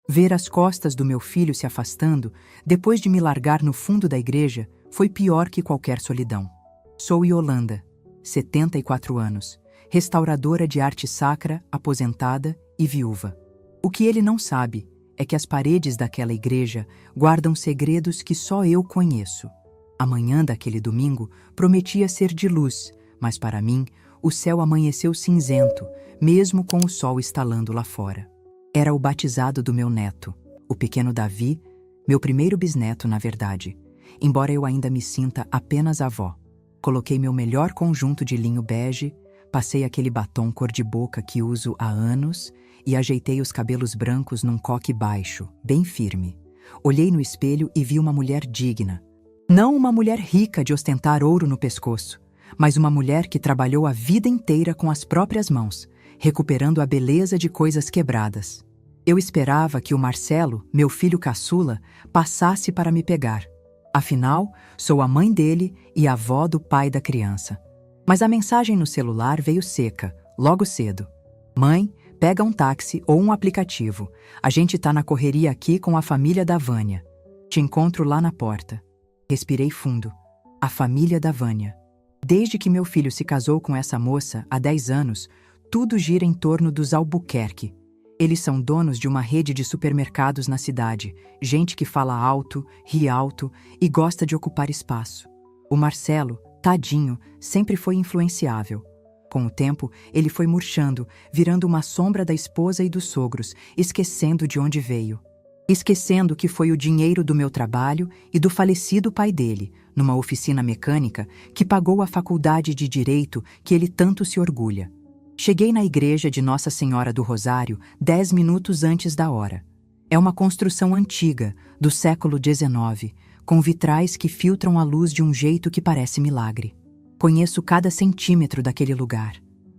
Ver as costas do meu filho se afastando, depois de me largar no fundo da igreja, foi pior que qualquer solidão. Sou Yolanda, 74 anos, restauradora de arte sacra, aposentada e viúva. O que ele não sabe é que as paredes daquela igreja guardam segredos que só eu conheço. A manhã daquele domingo prometia ser de luz, mas para mim, o céu amanheceu cinzento, mesmo com o sol estalando lá fora. Era o batizado do meu neto, o pequeno Davi, meu primeiro bisneto, na verdade, embora eu ainda me sinta apenas avó. Coloquei meu melhor conjunto de linho bege, passei aquele batom cor-de-boca que uso há anos e ajeitei os cabelos brancos num coque baixo, bem firme. Olhei no espelho e vi uma mulher digna. Não uma mulher rica de ostentar ouro no pescoço, mas uma mulher que trabalhou a vida inteira com as próprias mãos, recuperando a beleza de coisas quebradas. Eu esperava que o Marcelo, meu filho caçula, passasse para me pegar. Afinal, sou a mãe dele e a avó do pai da criança. Mas a mensagem no celular veio seca, logo cedo. Mãe, pega um táxi ou um aplicativo. A gente tá na correria aqui com a família da Vânia. Te encontro lá na porta. Respirei fundo. A família da Vânia. Desde que meu filho se casou com essa moça, há 10 anos, tudo gira em torno dos Albuquerque. Eles são donos de uma rede de supermercados na cidade, gente que fala alto, ri alto e gosta de ocupar espaço. O Marcelo, tadinho, sempre foi influenciável. Com o tempo, ele foi murchando, virando uma sombra da esposa e dos sogros, esquecendo de onde veio. Esquecendo que foi o dinheiro do meu trabalho e do falecido pai dele, numa oficina mecânica, que pagou a faculdade de Direito que ele tanto se orgulha. Cheguei na igreja de Nossa Senhora do Rosário 10 minutos antes da hora. É uma construção antiga, do século XIX, com vitrais que filtram a luz de um jeito que parece milagre. Conheço cada centímetro daquele lugar.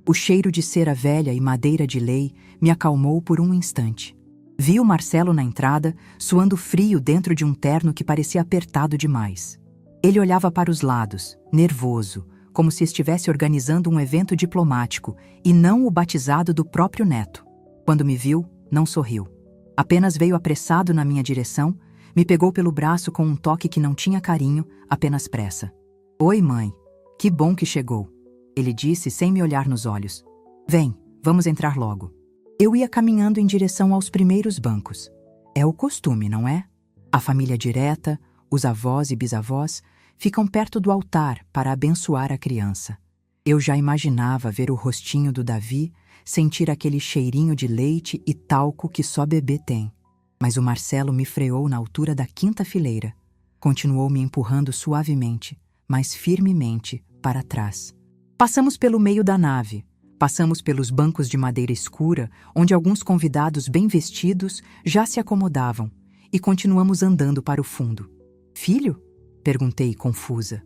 O cheiro de cera velha e madeira de lei me acalmou por um instante. Vi o Marcelo na entrada, suando frio dentro de um terno que parecia apertado demais. Ele olhava para os lados, nervoso, como se estivesse organizando um evento diplomático e não o batizado do próprio neto. Quando me viu, não sorriu. Apenas veio apressado na minha direção, me pegou pelo braço com um toque que não tinha carinho, apenas pressa. "Oi, mãe. Que bom que chegou", ele disse sem me olhar nos olhos. "Vem, vamos entrar logo." Eu ia caminhando em direção aos primeiros bancos. É o costume, não é? A família direta, os avós e bisavós, ficam perto do altar para abençoar a criança. Eu já imaginava ver o rostinho do Davi, sentir aquele cheirinho de leite e talco que só bebê tem. Mas o Marcelo me freou na altura da 5ª fileira. Continuou me empurrando suavemente, mas firmemente, para trás. Passamos pelo meio da nave. Passamos pelos bancos de madeira escura, onde alguns convidados bem vestidos já se acomodavam, e continuamos andando para o fundo. "Filho?" perguntei, confusa.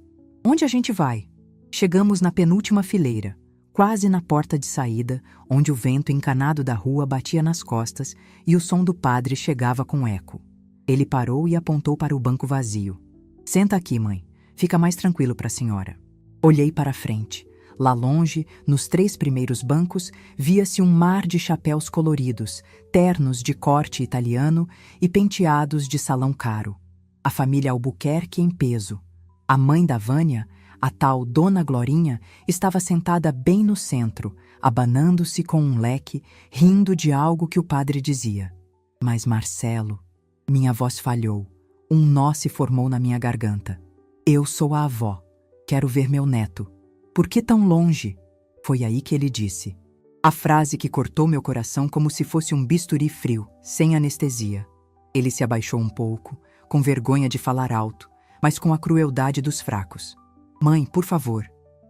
"Onde a gente vai?" Chegamos na penúltima fileira, quase na porta de saída, onde o vento encanado da rua batia nas costas e o som do padre chegava com eco. Ele parou e apontou para o banco vazio. "Senta aqui, mãe. Fica mais tranquilo para a senhora." Olhei para a frente. Lá longe, nos 3 primeiros bancos, via-se um mar de chapéus coloridos, ternos de corte italiano e penteados de salão caro. A família Albuquerque em peso. A mãe da Vânia, a tal Dona Glorinha, estava sentada bem no centro, abanando-se com um leque, rindo de algo que o padre dizia. Mas Marcelo... Minha voz falhou. Um nó se formou na minha garganta. "Eu sou a avó. Quero ver meu neto. Por que tão longe?" Foi aí que ele disse. A frase que cortou meu coração como se fosse um bisturi frio, sem anestesia. Ele se abaixou um pouco, com vergonha de falar alto, mas com a crueldade dos fracos. "Mãe, por favor,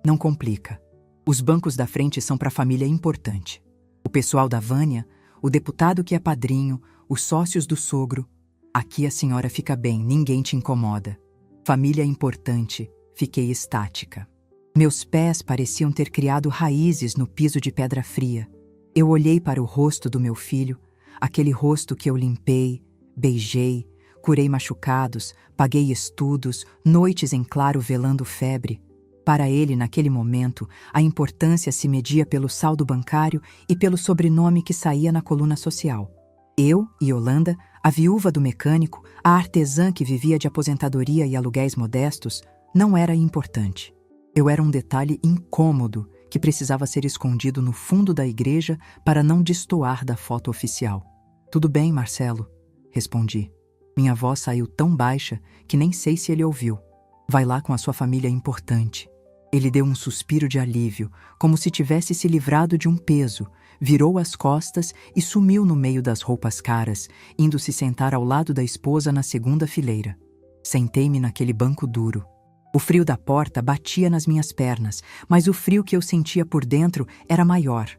não complica. Os bancos da frente são para família importante. O pessoal da Vânia, o deputado que é padrinho, os sócios do sogro. Aqui a senhora fica bem, ninguém te incomoda. Família importante." Fiquei estática. Meus pés pareciam ter criado raízes no piso de pedra fria. Eu olhei para o rosto do meu filho, aquele rosto que eu limpei, beijei, curei machucados, paguei estudos, noites em claro velando febre. Para ele, naquele momento, a importância se media pelo saldo bancário e pelo sobrenome que saía na coluna social. Eu, Yolanda, a viúva do mecânico, a artesã que vivia de aposentadoria e aluguéis modestos, não era importante. Eu era um detalhe incômodo que precisava ser escondido no fundo da igreja para não destoar da foto oficial. "Tudo bem, Marcelo", respondi. Minha voz saiu tão baixa que nem sei se ele ouviu. "Vai lá com a sua família importante." Ele deu um suspiro de alívio, como se tivesse se livrado de um peso, virou as costas e sumiu no meio das roupas caras, indo se sentar ao lado da esposa na segunda fileira. Sentei-me naquele banco duro. O frio da porta batia nas minhas pernas, mas o frio que eu sentia por dentro era maior.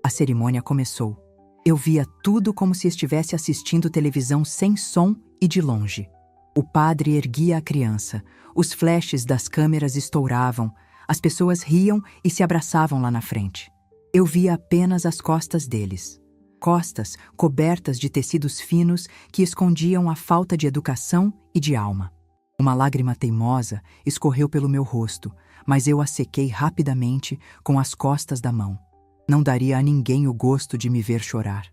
A cerimônia começou. Eu via tudo como se estivesse assistindo televisão sem som e de longe. O padre erguia a criança, os flashes das câmeras estouravam, as pessoas riam e se abraçavam lá na frente. Eu via apenas as costas deles. Costas cobertas de tecidos finos que escondiam a falta de educação e de alma. Uma lágrima teimosa escorreu pelo meu rosto, mas eu a sequei rapidamente com as costas da mão. Não daria a ninguém o gosto de me ver chorar.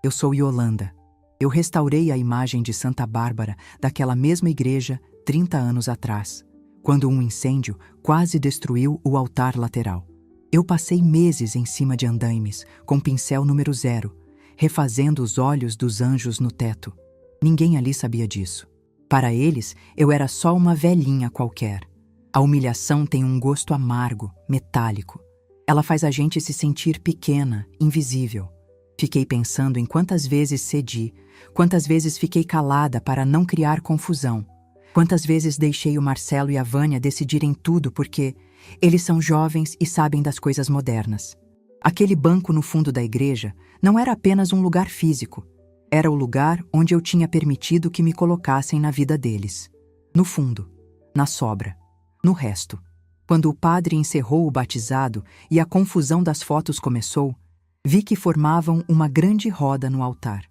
Eu sou Yolanda. Eu restaurei a imagem de Santa Bárbara daquela mesma igreja 30 anos atrás, quando um incêndio quase destruiu o altar lateral. Eu passei meses em cima de andaimes, com pincel número 0, refazendo os olhos dos anjos no teto. Ninguém ali sabia disso. Para eles, eu era só uma velhinha qualquer. A humilhação tem um gosto amargo, metálico. Ela faz a gente se sentir pequena, invisível. Fiquei pensando em quantas vezes cedi, quantas vezes fiquei calada para não criar confusão, quantas vezes deixei o Marcelo e a Vânia decidirem tudo porque eles são jovens e sabem das coisas modernas. Aquele banco no fundo da igreja não era apenas um lugar físico. Era o lugar onde eu tinha permitido que me colocassem na vida deles. No fundo, na sobra, no resto. Quando o padre encerrou o batizado e a confusão das fotos começou, vi que formavam uma grande roda no altar.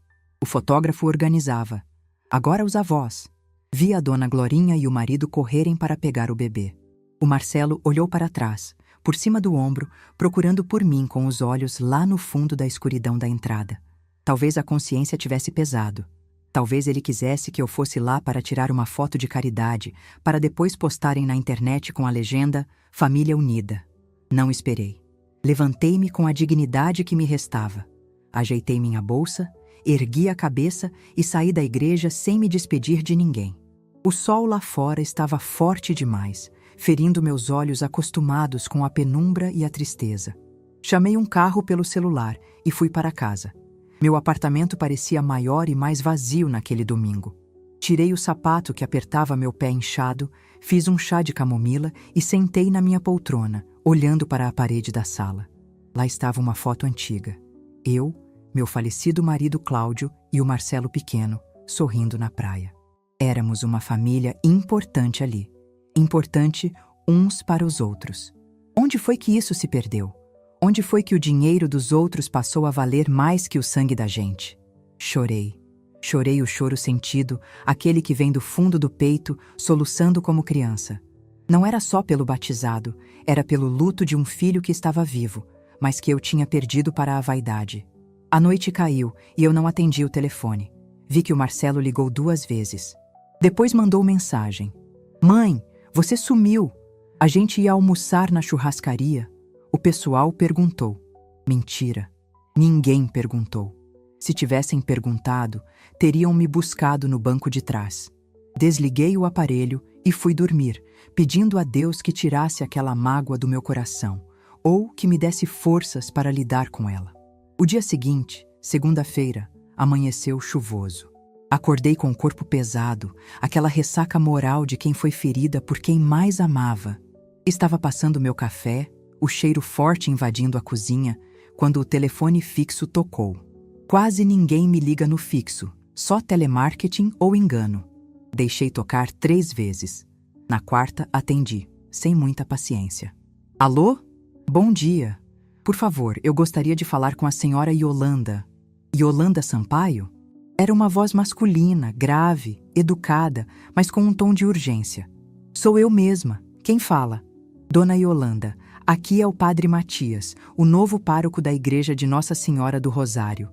O fotógrafo organizava. Agora os avós. Vi a dona Glorinha e o marido correrem para pegar o bebê. O Marcelo olhou para trás, por cima do ombro, procurando por mim com os olhos lá no fundo da escuridão da entrada. Talvez a consciência tivesse pesado. Talvez ele quisesse que eu fosse lá para tirar uma foto de caridade, para depois postarem na internet com a legenda "Família Unida". Não esperei. Levantei-me com a dignidade que me restava. Ajeitei minha bolsa, ergui a cabeça e saí da igreja sem me despedir de ninguém. O sol lá fora estava forte demais, ferindo meus olhos acostumados com a penumbra e a tristeza. Chamei um carro pelo celular e fui para casa. Meu apartamento parecia maior e mais vazio naquele domingo. Tirei o sapato que apertava meu pé inchado, fiz um chá de camomila e sentei na minha poltrona, olhando para a parede da sala. Lá estava uma foto antiga. Eu, meu falecido marido Cláudio e o Marcelo pequeno, sorrindo na praia. Éramos uma família importante ali. Importante uns para os outros. Onde foi que isso se perdeu? Onde foi que o dinheiro dos outros passou a valer mais que o sangue da gente? Chorei. Chorei o choro sentido, aquele que vem do fundo do peito, soluçando como criança. Não era só pelo batizado, era pelo luto de um filho que estava vivo, mas que eu tinha perdido para a vaidade. A noite caiu e eu não atendi o telefone. Vi que o Marcelo ligou 2 vezes. Depois mandou mensagem. "Mãe, você sumiu. A gente ia almoçar na churrascaria." O pessoal perguntou. Mentira. Ninguém perguntou. Se tivessem perguntado, teriam me buscado no banco de trás. Desliguei o aparelho e fui dormir, pedindo a Deus que tirasse aquela mágoa do meu coração, ou que me desse forças para lidar com ela. O dia seguinte, segunda-feira, amanheceu chuvoso. Acordei com o corpo pesado, aquela ressaca moral de quem foi ferida por quem mais amava. Estava passando meu café, o cheiro forte invadindo a cozinha, quando o telefone fixo tocou. Quase ninguém me liga no fixo, só telemarketing ou engano. Deixei tocar 3 vezes. Na quarta, atendi, sem muita paciência. "Alô? Bom dia. Por favor, eu gostaria de falar com a senhora Yolanda." "Yolanda Sampaio?" Era uma voz masculina, grave, educada, mas com um tom de urgência. "Sou eu mesma. Quem fala?" "Dona Yolanda, aqui é o padre Matias, o novo pároco da igreja de Nossa Senhora do Rosário."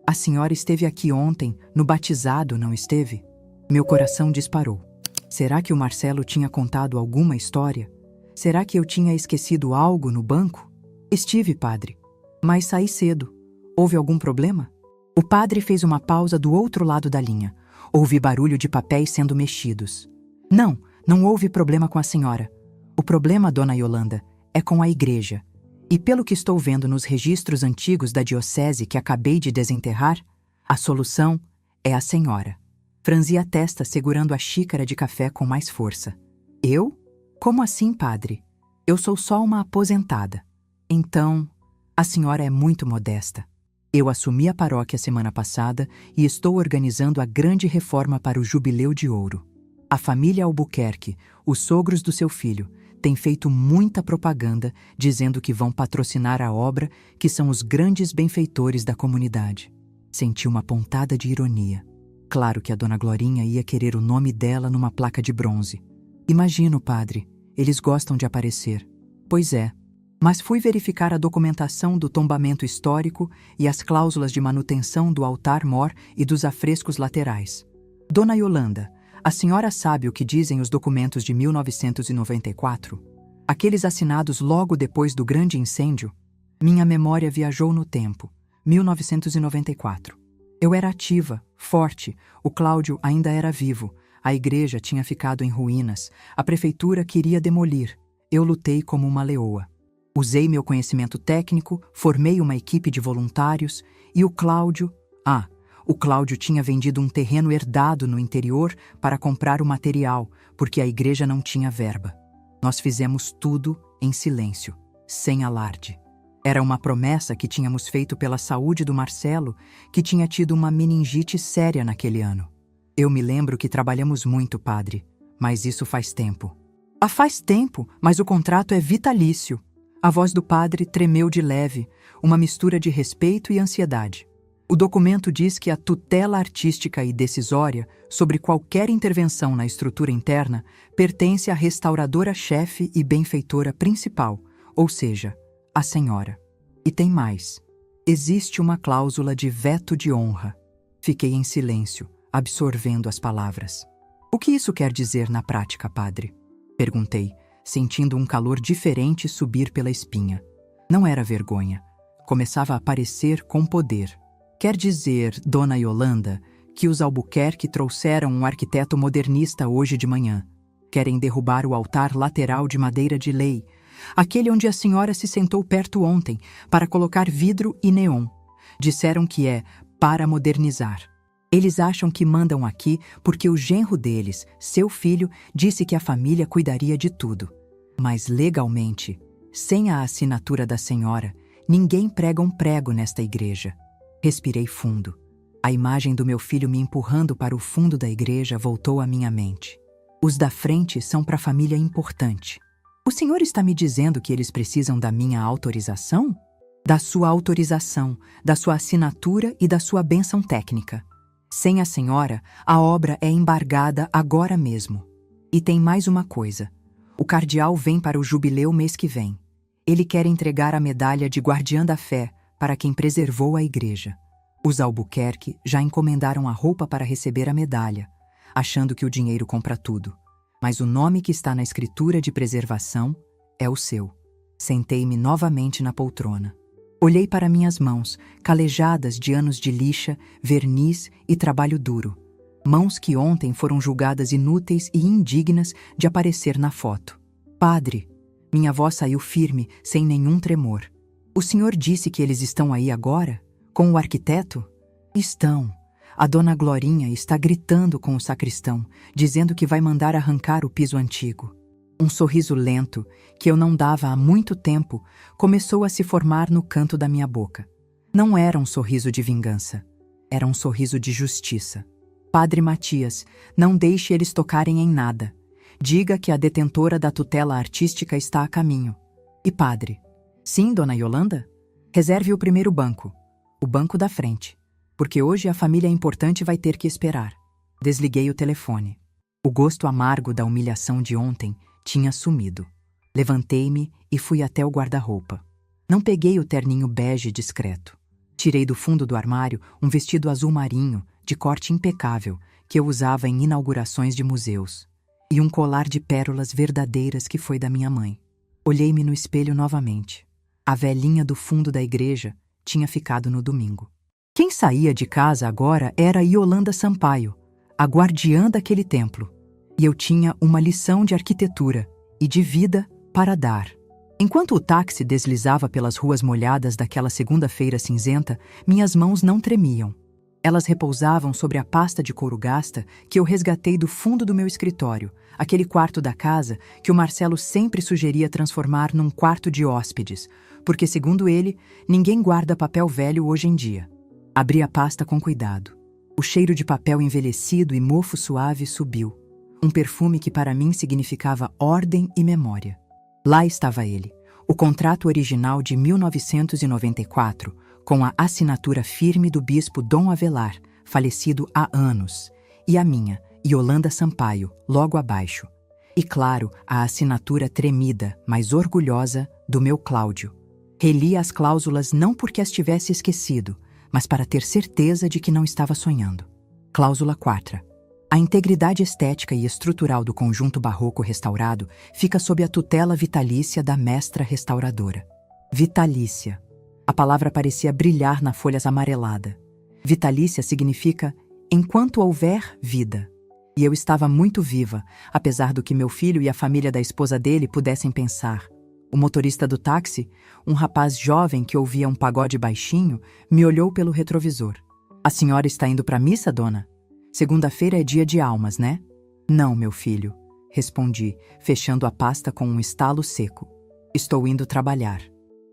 A senhora esteve aqui ontem, no batizado, não esteve? Meu coração disparou. Será que o Marcelo tinha contado alguma história? Será que eu tinha esquecido algo no banco? Estive, padre. Mas saí cedo. Houve algum problema? O padre fez uma pausa do outro lado da linha. Houve barulho de papéis sendo mexidos. Não houve problema com a senhora. O problema, dona Yolanda, é com a igreja. E pelo que estou vendo nos registros antigos da diocese que acabei de desenterrar, a solução é a senhora. Franzi a testa segurando a xícara de café com mais força. Eu? Como assim, padre? Eu sou só uma aposentada. Então, a senhora é muito modesta. Eu assumi a paróquia semana passada e estou organizando a grande reforma para o Jubileu de Ouro. A família Albuquerque, os sogros do seu filho, têm feito muita propaganda dizendo que vão patrocinar a obra, que são os grandes benfeitores da comunidade. Senti uma pontada de ironia. Claro que a dona Glorinha ia querer o nome dela numa placa de bronze. Imagino, padre, eles gostam de aparecer. Pois é, mas fui verificar a documentação do tombamento histórico e as cláusulas de manutenção do altar-mor e dos afrescos laterais. Dona Yolanda, a senhora sabe o que dizem os documentos de 1994? Aqueles assinados logo depois do grande incêndio? Minha memória viajou no tempo. 1994. Eu era ativa, forte, o Cláudio ainda era vivo, a igreja tinha ficado em ruínas, a prefeitura queria demolir. Eu lutei como uma leoa. Usei meu conhecimento técnico, formei uma equipe de voluntários e o Cláudio tinha vendido um terreno herdado no interior para comprar o material, porque a igreja não tinha verba. Nós fizemos tudo em silêncio, sem alarde. Era uma promessa que tínhamos feito pela saúde do Marcelo, que tinha tido uma meningite séria naquele ano. Eu me lembro que trabalhamos muito, padre, mas isso faz tempo. Faz tempo, mas o contrato é vitalício. A voz do padre tremeu de leve, uma mistura de respeito e ansiedade. O documento diz que a tutela artística e decisória sobre qualquer intervenção na estrutura interna pertence à restauradora-chefe e benfeitora principal, ou seja, a senhora. E tem mais. Existe uma cláusula de veto de honra. Fiquei em silêncio, absorvendo as palavras. O que isso quer dizer na prática, padre? Perguntei, sentindo um calor diferente subir pela espinha. Não era vergonha. Começava a aparecer com poder. Quer dizer, dona Yolanda, que os Albuquerque trouxeram um arquiteto modernista hoje de manhã. Querem derrubar o altar lateral de madeira de lei, aquele onde a senhora se sentou perto ontem, para colocar vidro e neon. Disseram que é para modernizar. Eles acham que mandam aqui porque o genro deles, seu filho, disse que a família cuidaria de tudo. Mas legalmente, sem a assinatura da senhora, ninguém prega um prego nesta igreja. Respirei fundo. A imagem do meu filho me empurrando para o fundo da igreja voltou à minha mente. Os da frente são para a família importante. O senhor está me dizendo que eles precisam da minha autorização? Da sua autorização, da sua assinatura e da sua bênção técnica. Sem a senhora, a obra é embargada agora mesmo. E tem mais uma coisa. O cardeal vem para o jubileu mês que vem. Ele quer entregar a medalha de guardiã da fé para quem preservou a igreja. Os Albuquerque já encomendaram a roupa para receber a medalha, achando que o dinheiro compra tudo. Mas o nome que está na escritura de preservação é o seu. Sentei-me novamente na poltrona. Olhei para minhas mãos, calejadas de anos de lixa, verniz e trabalho duro. Mãos que ontem foram julgadas inúteis e indignas de aparecer na foto. Padre, minha voz saiu firme, sem nenhum tremor. O senhor disse que eles estão aí agora? Com o arquiteto? Estão. A dona Glorinha está gritando com o sacristão, dizendo que vai mandar arrancar o piso antigo. Um sorriso lento, que eu não dava há muito tempo, começou a se formar no canto da minha boca. Não era um sorriso de vingança. Era um sorriso de justiça. Padre Matias, não deixe eles tocarem em nada. Diga que a detentora da tutela artística está a caminho. E padre? Sim, dona Yolanda? Reserve o primeiro banco. O banco da frente. Porque hoje a família importante vai ter que esperar. Desliguei o telefone. O gosto amargo da humilhação de ontem tinha sumido. Levantei-me e fui até o guarda-roupa. Não peguei o terninho bege discreto. Tirei do fundo do armário um vestido azul marinho, de corte impecável, que eu usava em inaugurações de museus, e um colar de pérolas verdadeiras que foi da minha mãe. Olhei-me no espelho novamente. A velhinha do fundo da igreja tinha ficado no domingo. Quem saía de casa agora era Yolanda Sampaio, a guardiã daquele templo. E eu tinha uma lição de arquitetura e de vida para dar. Enquanto o táxi deslizava pelas ruas molhadas daquela segunda-feira cinzenta, minhas mãos não tremiam. Elas repousavam sobre a pasta de couro gasta que eu resgatei do fundo do meu escritório, aquele quarto da casa que o Marcelo sempre sugeria transformar num quarto de hóspedes, porque, segundo ele, ninguém guarda papel velho hoje em dia. Abri a pasta com cuidado. O cheiro de papel envelhecido e mofo suave subiu. Um perfume que para mim significava ordem e memória. Lá estava ele, o contrato original de 1994, com a assinatura firme do bispo Dom Avelar, falecido há anos, e a minha, Yolanda Sampaio, logo abaixo. E claro, a assinatura tremida, mas orgulhosa, do meu Cláudio. Reli as cláusulas não porque as tivesse esquecido, mas para ter certeza de que não estava sonhando. Cláusula 4. A integridade estética e estrutural do conjunto barroco restaurado fica sob a tutela vitalícia da mestra restauradora. Vitalícia. A palavra parecia brilhar na folha amarelada. Vitalícia significa enquanto houver vida. E eu estava muito viva, apesar do que meu filho e a família da esposa dele pudessem pensar. O motorista do táxi, um rapaz jovem que ouvia um pagode baixinho, me olhou pelo retrovisor. "A senhora está indo para a missa, dona? Segunda-feira é dia de almas, né?" "Não, meu filho", respondi, fechando a pasta com um estalo seco. "Estou indo trabalhar.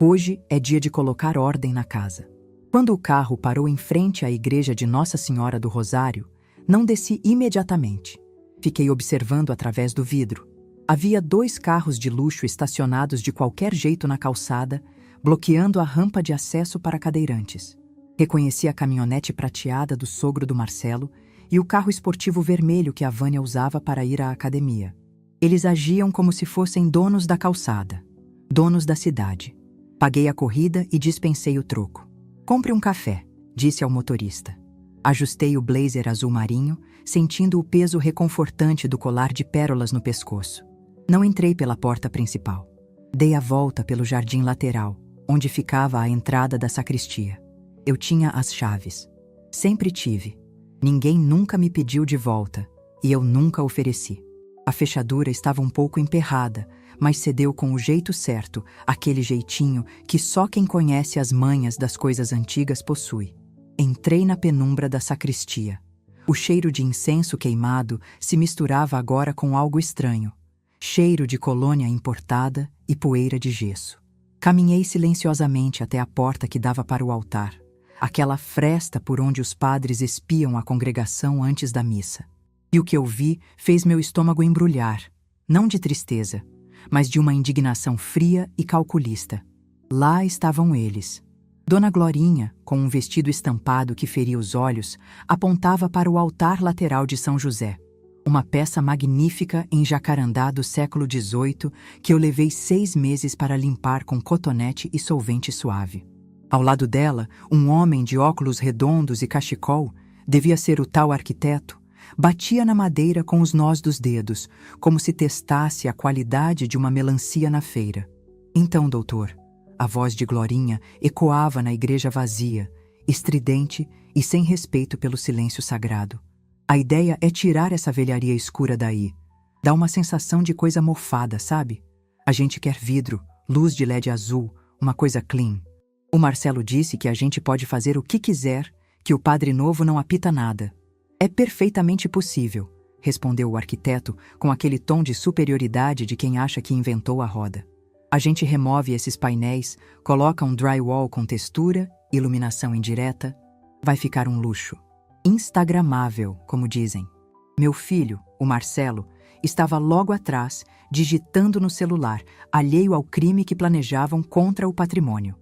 Hoje é dia de colocar ordem na casa." Quando o carro parou em frente à igreja de Nossa Senhora do Rosário, não desci imediatamente. Fiquei observando através do vidro. Havia 2 carros de luxo estacionados de qualquer jeito na calçada, bloqueando a rampa de acesso para cadeirantes. Reconheci a caminhonete prateada do sogro do Marcelo e o carro esportivo vermelho que a Vânia usava para ir à academia. Eles agiam como se fossem donos da calçada, donos da cidade. Paguei a corrida e dispensei o troco. "Compre um café", disse ao motorista. Ajustei o blazer azul marinho, sentindo o peso reconfortante do colar de pérolas no pescoço. Não entrei pela porta principal. Dei a volta pelo jardim lateral, onde ficava a entrada da sacristia. Eu tinha as chaves. Sempre tive. Ninguém nunca me pediu de volta, e eu nunca ofereci. A fechadura estava um pouco emperrada, mas cedeu com o jeito certo, aquele jeitinho que só quem conhece as manhas das coisas antigas possui. Entrei na penumbra da sacristia. O cheiro de incenso queimado se misturava agora com algo estranho. Cheiro de colônia importada e poeira de gesso. Caminhei silenciosamente até a porta que dava para o altar, aquela fresta por onde os padres espiam a congregação antes da missa. E o que eu vi fez meu estômago embrulhar, não de tristeza, mas de uma indignação fria e calculista. Lá estavam eles. Dona Glorinha, com um vestido estampado que feria os olhos, apontava para o altar lateral de São José, uma peça magnífica em jacarandá do século XVIII que eu levei 6 meses para limpar com cotonete e solvente suave. Ao lado dela, um homem de óculos redondos e cachecol, devia ser o tal arquiteto, batia na madeira com os nós dos dedos, como se testasse a qualidade de uma melancia na feira. "Então, doutor", a voz de Glorinha ecoava na igreja vazia, estridente e sem respeito pelo silêncio sagrado. "A ideia é tirar essa velharia escura daí. Dá uma sensação de coisa mofada, sabe? A gente quer vidro, luz de LED azul, uma coisa clean. O Marcelo disse que a gente pode fazer o que quiser, que o padre novo não apita nada." "É perfeitamente possível", respondeu o arquiteto com aquele tom de superioridade de quem acha que inventou a roda. "A gente remove esses painéis, coloca um drywall com textura, iluminação indireta. Vai ficar um luxo. Instagramável, como dizem." Meu filho, o Marcelo, estava logo atrás, digitando no celular, alheio ao crime que planejavam contra o patrimônio.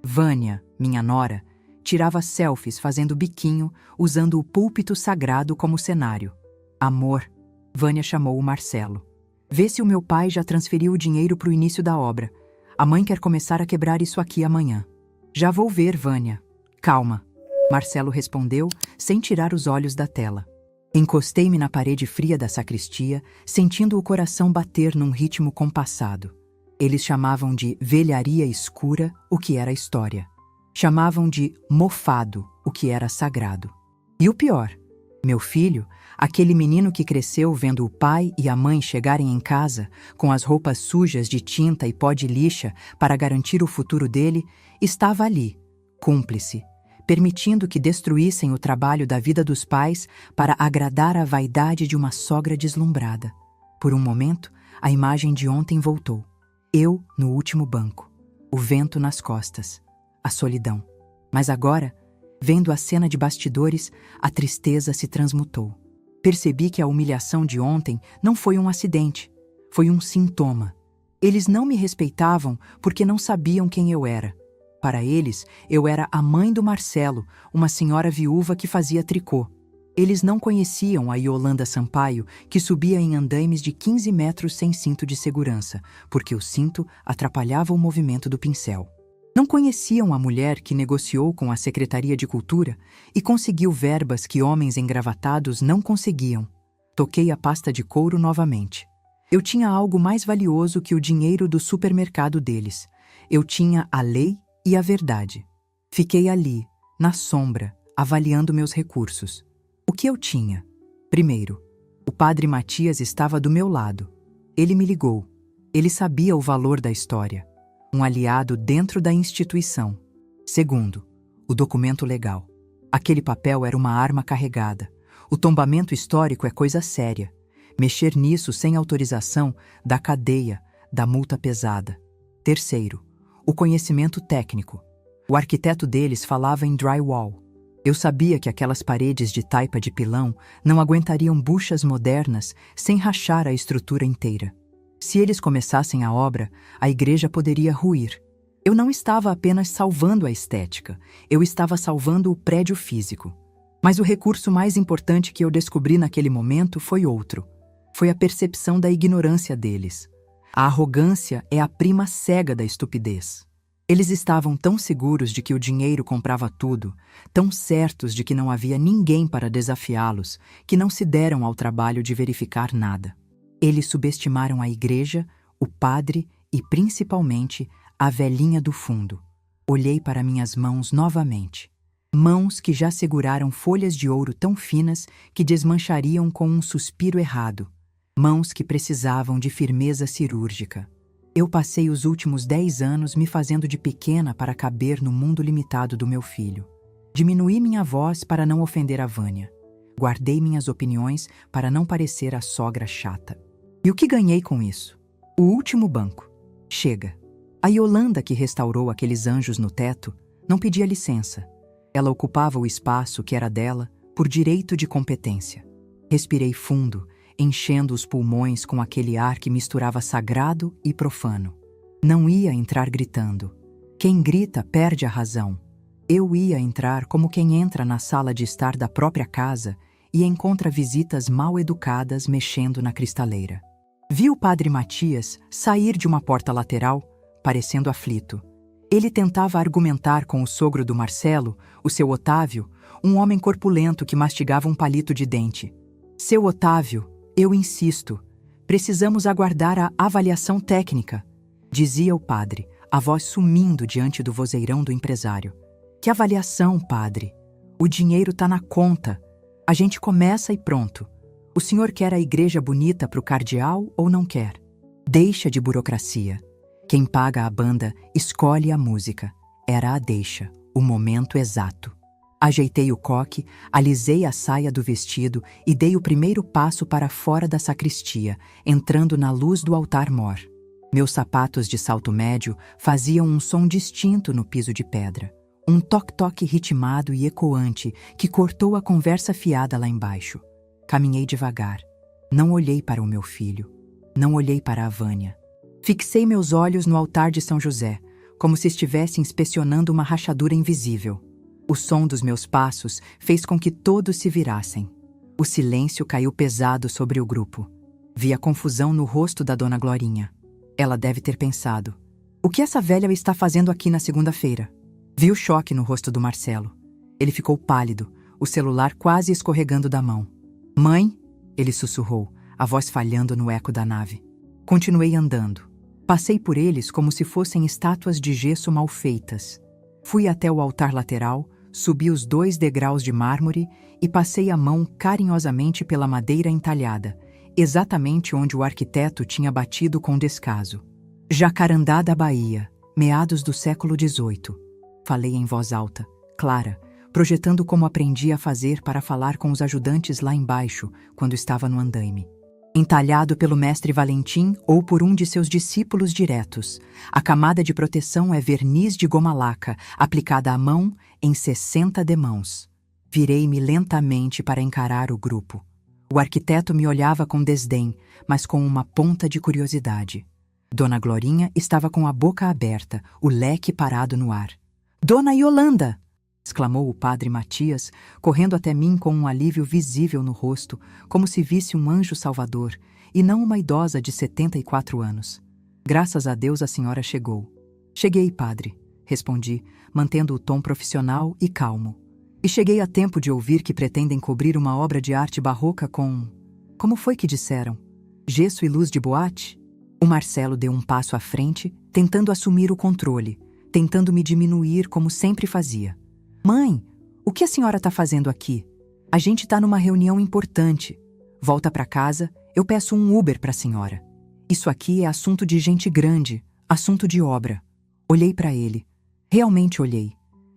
Vânia, minha nora, tirava selfies fazendo biquinho, usando o púlpito sagrado como cenário. "Amor", Vânia chamou o Marcelo. "Vê se o meu pai já transferiu o dinheiro para o início da obra. A mãe quer começar a quebrar isso aqui amanhã." "Já vou ver, Vânia." Calma, Marcelo respondeu, sem tirar os olhos da tela. Encostei-me na parede fria da sacristia, sentindo o coração bater num ritmo compassado. Eles chamavam de velharia escura o que era história. Chamavam de mofado o que era sagrado. E o pior, meu filho, aquele menino que cresceu vendo o pai e a mãe chegarem em casa com as roupas sujas de tinta e pó de lixa para garantir o futuro dele, estava ali, cúmplice, permitindo que destruíssem o trabalho da vida dos pais para agradar à vaidade de uma sogra deslumbrada. Por um momento, a imagem de ontem voltou. Eu no último banco, o vento nas costas, a solidão. Mas agora, vendo a cena de bastidores, a tristeza se transmutou. Percebi que a humilhação de ontem não foi um acidente, foi um sintoma. Eles não me respeitavam porque não sabiam quem eu era. Para eles, eu era a mãe do Marcelo, uma senhora viúva que fazia tricô. Eles não conheciam a Yolanda Sampaio, que subia em andaimes de 15 metros sem cinto de segurança, porque o cinto atrapalhava o movimento do pincel. Não conheciam a mulher que negociou com a Secretaria de Cultura e conseguiu verbas que homens engravatados não conseguiam. Toquei a pasta de couro novamente. Eu tinha algo mais valioso que o dinheiro do supermercado deles. Eu tinha a lei e a verdade. Fiquei ali, na sombra, avaliando meus recursos. O que eu tinha? Primeiro, o padre Matias estava do meu lado. Ele me ligou. Ele sabia o valor da história. Um aliado dentro da instituição. Segundo, o documento legal. Aquele papel era uma arma carregada. O tombamento histórico é coisa séria. Mexer nisso sem autorização dá cadeia, dá multa pesada. Terceiro, o conhecimento técnico. O arquiteto deles falava em drywall. Eu sabia que aquelas paredes de taipa de pilão não aguentariam buchas modernas sem rachar a estrutura inteira. Se eles começassem a obra, a igreja poderia ruir. Eu não estava apenas salvando a estética, eu estava salvando o prédio físico. Mas o recurso mais importante que eu descobri naquele momento foi outro. Foi a percepção da ignorância deles. A arrogância é a prima cega da estupidez. Eles estavam tão seguros de que o dinheiro comprava tudo, tão certos de que não havia ninguém para desafiá-los, que não se deram ao trabalho de verificar nada. Eles subestimaram a igreja, o padre e, principalmente, a velhinha do fundo. Olhei para minhas mãos novamente. Mãos que já seguraram folhas de ouro tão finas que desmanchariam com um suspiro errado. Mãos que precisavam de firmeza cirúrgica. Eu passei os últimos 10 anos me fazendo de pequena para caber no mundo limitado do meu filho. Diminuí minha voz para não ofender a Vânia. Guardei minhas opiniões para não parecer a sogra chata. E o que ganhei com isso? O último banco. Chega. A Yolanda, que restaurou aqueles anjos no teto, não pedia licença. Ela ocupava o espaço que era dela por direito de competência. Respirei fundo, enchendo os pulmões com aquele ar que misturava sagrado e profano. Não ia entrar gritando. Quem grita perde a razão. Eu ia entrar como quem entra na sala de estar da própria casa e encontra visitas mal educadas mexendo na cristaleira. Vi o padre Matias sair de uma porta lateral, parecendo aflito. Ele tentava argumentar com o sogro do Marcelo, o seu Otávio, um homem corpulento que mastigava um palito de dente. Seu Otávio, eu insisto, precisamos aguardar a avaliação técnica, dizia o padre, a voz sumindo diante do vozeirão do empresário. Que avaliação, padre? O dinheiro está na conta. A gente começa e pronto. O senhor quer a igreja bonita para o cardeal ou não quer? Deixa de burocracia. Quem paga a banda escolhe a música. Era a deixa, o momento exato. Ajeitei o coque, alisei a saia do vestido e dei o primeiro passo para fora da sacristia, entrando na luz do altar-mor. Meus sapatos de salto médio faziam um som distinto no piso de pedra. Um toque-toque ritmado e ecoante que cortou a conversa fiada lá embaixo. Caminhei devagar. Não olhei para o meu filho. Não olhei para a Vânia. Fixei meus olhos no altar de São José, como se estivesse inspecionando uma rachadura invisível. O som dos meus passos fez com que todos se virassem. O silêncio caiu pesado sobre o grupo. Vi a confusão no rosto da dona Glorinha. Ela deve ter pensado: o que essa velha está fazendo aqui na segunda-feira? Vi o choque no rosto do Marcelo. Ele ficou pálido, o celular quase escorregando da mão. Mãe? Ele sussurrou, a voz falhando no eco da nave. Continuei andando. Passei por eles como se fossem estátuas de gesso mal feitas. Fui até o altar lateral, subi os 2 degraus de mármore e passei a mão carinhosamente pela madeira entalhada, exatamente onde o arquiteto tinha batido com descaso. Jacarandá da Bahia, meados do século XVIII. Falei em voz alta, clara, projetando como aprendi a fazer para falar com os ajudantes lá embaixo, quando estava no andaime. Entalhado pelo mestre Valentim ou por um de seus discípulos diretos, a camada de proteção é verniz de goma laca, aplicada à mão em 60 demãos. Virei-me lentamente para encarar o grupo. O arquiteto me olhava com desdém, mas com uma ponta de curiosidade. Dona Glorinha estava com a boca aberta, o leque parado no ar. «Dona Yolanda!» exclamou o padre Matias, correndo até mim com um alívio visível no rosto, como se visse um anjo salvador, e não uma idosa de 74 anos. Graças a Deus a senhora chegou. Cheguei, padre, respondi, mantendo o tom profissional e calmo. E cheguei a tempo de ouvir que pretendem cobrir uma obra de arte barroca com... Como foi que disseram? Gesso e luz de boate? O Marcelo deu um passo à frente, tentando assumir o controle, tentando me diminuir como sempre fazia. Mãe, o que a senhora está fazendo aqui? A gente está numa reunião importante. Volta para casa, eu peço um Uber para a senhora. Isso aqui é assunto de gente grande, assunto de obra. Olhei para ele. Realmente olhei.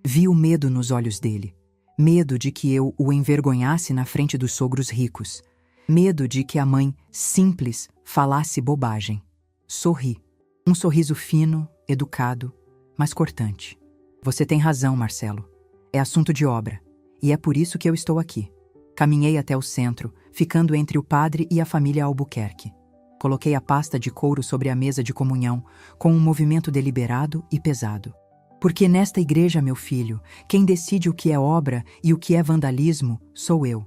Vi o medo nos olhos dele. Medo de que eu o envergonhasse na frente dos sogros ricos. Medo de que a mãe, simples, falasse bobagem. Sorri. Um sorriso fino, educado, mas cortante. Você tem razão, Marcelo. É assunto de obra, e é por isso que eu estou aqui. Caminhei até o centro, ficando entre o padre e a família Albuquerque. Coloquei a pasta de couro sobre a mesa de comunhão, com um movimento deliberado e pesado. Porque nesta igreja, meu filho, quem decide o que é obra e o que é vandalismo sou eu.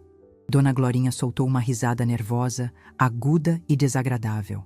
Dona Glorinha soltou uma risada nervosa, aguda e desagradável.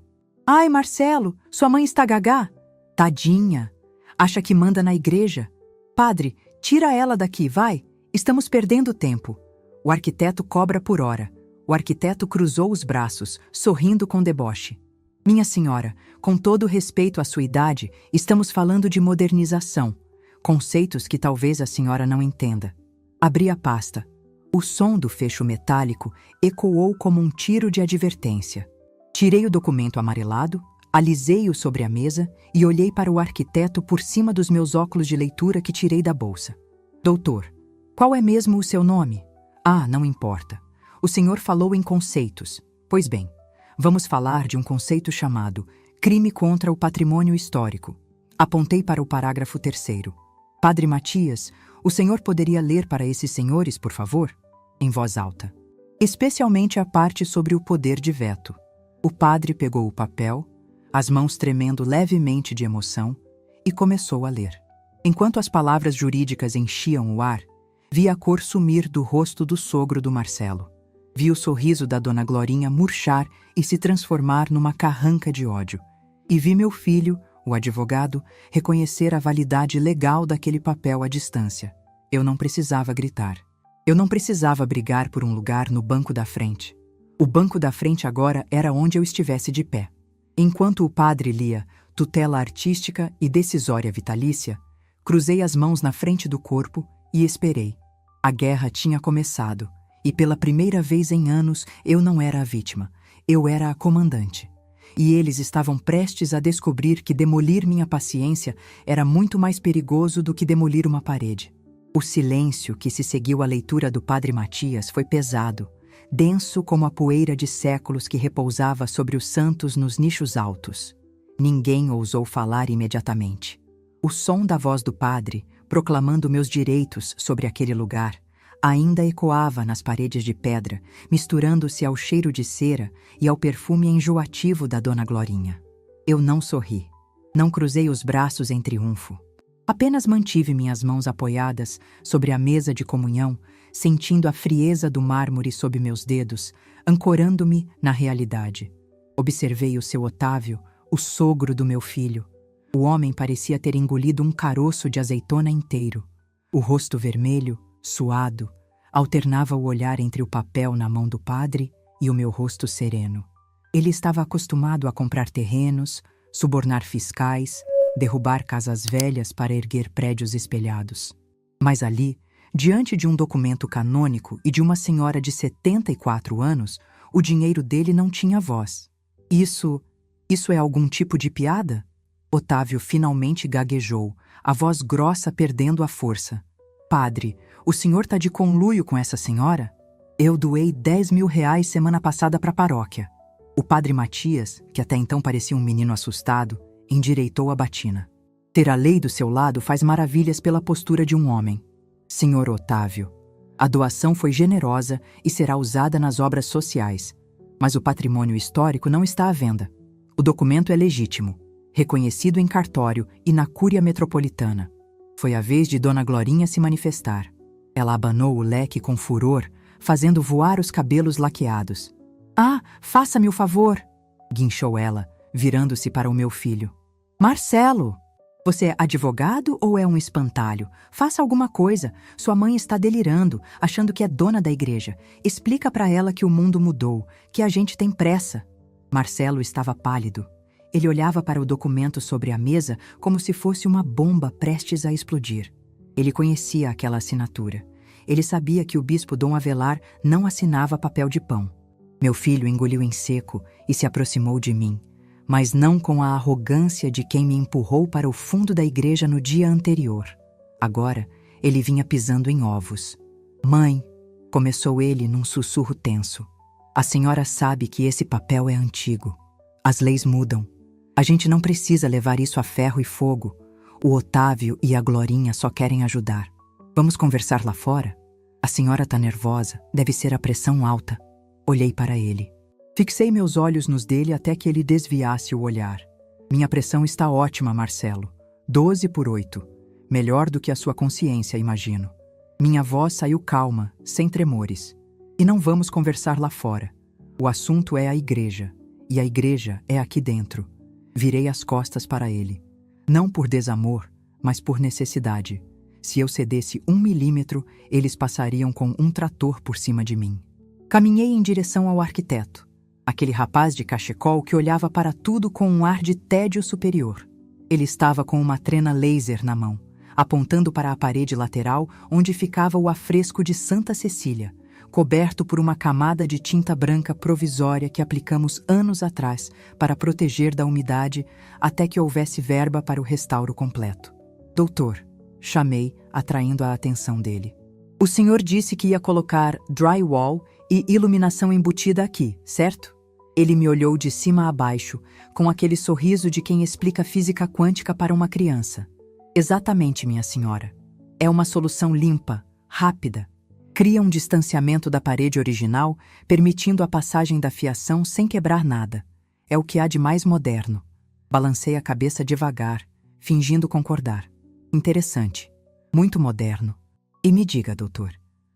Ai, Marcelo, sua mãe está gagá? Tadinha! Acha que manda na igreja? Padre, tira ela daqui, vai! Estamos perdendo tempo. O arquiteto cobra por hora. O arquiteto cruzou os braços, sorrindo com deboche. Minha senhora, com todo respeito à sua idade, estamos falando de modernização. Conceitos que talvez a senhora não entenda. Abri a pasta. O som do fecho metálico ecoou como um tiro de advertência. Tirei o documento amarelado, alisei-o sobre a mesa e olhei para o arquiteto por cima dos meus óculos de leitura que tirei da bolsa. Doutor, qual é mesmo o seu nome? Ah, não importa. O senhor falou em conceitos. Pois bem, vamos falar de um conceito chamado crime contra o patrimônio histórico. Apontei para o parágrafo 3º. Padre Matias, o senhor poderia ler para esses senhores, por favor? Em voz alta. Especialmente a parte sobre o poder de veto. O padre pegou o papel, as mãos tremendo levemente de emoção, e começou a ler. Enquanto as palavras jurídicas enchiam o ar, vi a cor sumir do rosto do sogro do Marcelo. Vi o sorriso da dona Glorinha murchar e se transformar numa carranca de ódio. E vi meu filho, o advogado, reconhecer a validade legal daquele papel à distância. Eu não precisava gritar. Eu não precisava brigar por um lugar no banco da frente. O banco da frente agora era onde eu estivesse de pé. Enquanto o padre lia tutela artística e decisória vitalícia, cruzei as mãos na frente do corpo e esperei. A guerra tinha começado, e pela primeira vez em anos eu não era a vítima, eu era a comandante. E eles estavam prestes a descobrir que demolir minha paciência era muito mais perigoso do que demolir uma parede. O silêncio que se seguiu à leitura do padre Matias foi pesado, denso como a poeira de séculos que repousava sobre os santos nos nichos altos. Ninguém ousou falar imediatamente. O som da voz do padre, proclamando meus direitos sobre aquele lugar, ainda ecoava nas paredes de pedra, misturando-se ao cheiro de cera e ao perfume enjoativo da dona Glorinha. Eu não sorri. Não cruzei os braços em triunfo. Apenas mantive minhas mãos apoiadas sobre a mesa de comunhão, sentindo a frieza do mármore sob meus dedos, ancorando-me na realidade. Observei o seu Otávio, o sogro do meu filho. O homem parecia ter engolido um caroço de azeitona inteiro. O rosto vermelho, suado, alternava o olhar entre o papel na mão do padre e o meu rosto sereno. Ele estava acostumado a comprar terrenos, subornar fiscais, derrubar casas velhas para erguer prédios espelhados. Mas ali, diante de um documento canônico e de uma senhora de 74 anos, o dinheiro dele não tinha voz. Isso é algum tipo de piada? Otávio finalmente gaguejou, a voz grossa perdendo a força. Padre, o senhor tá de conluio com essa senhora? Eu doei 10 mil reais semana passada para a paróquia. O padre Matias, que até então parecia um menino assustado, endireitou a batina. Ter a lei do seu lado faz maravilhas pela postura de um homem. Senhor Otávio, a doação foi generosa e será usada nas obras sociais, mas o patrimônio histórico não está à venda. O documento é legítimo, reconhecido em cartório e na Cúria Metropolitana. Foi a vez de Dona Glorinha se manifestar. Ela abanou o leque com furor, fazendo voar os cabelos laqueados. Ah, faça-me o favor, guinchou ela, virando-se para o meu filho. Marcelo! Você é advogado ou é um espantalho? Faça alguma coisa. Sua mãe está delirando, achando que é dona da igreja. Explica para ela que o mundo mudou, que a gente tem pressa. Marcelo estava pálido. Ele olhava para o documento sobre a mesa como se fosse uma bomba prestes a explodir. Ele conhecia aquela assinatura. Ele sabia que o bispo Dom Avelar não assinava papel de pão. Meu filho engoliu em seco e se aproximou de mim, mas não com a arrogância de quem me empurrou para o fundo da igreja no dia anterior. Agora, ele vinha pisando em ovos. Mãe, começou ele num sussurro tenso. A senhora sabe que esse papel é antigo. As leis mudam. A gente não precisa levar isso a ferro e fogo. O Otávio e a Glorinha só querem ajudar. Vamos conversar lá fora? A senhora tá nervosa, deve ser a pressão alta. Olhei para ele. Fixei meus olhos nos dele até que ele desviasse o olhar. Minha pressão está ótima, Marcelo. 12/8. Melhor do que a sua consciência, imagino. Minha voz saiu calma, sem tremores. E não vamos conversar lá fora. O assunto é a igreja. E a igreja é aqui dentro. Virei as costas para ele. Não por desamor, mas por necessidade. Se eu cedesse 1 milímetro, eles passariam com um trator por cima de mim. Caminhei em direção ao arquiteto. Aquele rapaz de cachecol que olhava para tudo com um ar de tédio superior. Ele estava com uma trena laser na mão, apontando para a parede lateral onde ficava o afresco de Santa Cecília, coberto por uma camada de tinta branca provisória que aplicamos anos atrás para proteger da umidade até que houvesse verba para o restauro completo. Doutor, chamei, atraindo a atenção dele. O senhor disse que ia colocar drywall e iluminação embutida aqui, certo? Ele me olhou de cima a baixo, com aquele sorriso de quem explica física quântica para uma criança. Exatamente, minha senhora. É uma solução limpa, rápida. Cria um distanciamento da parede original, permitindo a passagem da fiação sem quebrar nada. É o que há de mais moderno. Balancei a cabeça devagar, fingindo concordar. Interessante. Muito moderno. E me diga, doutor,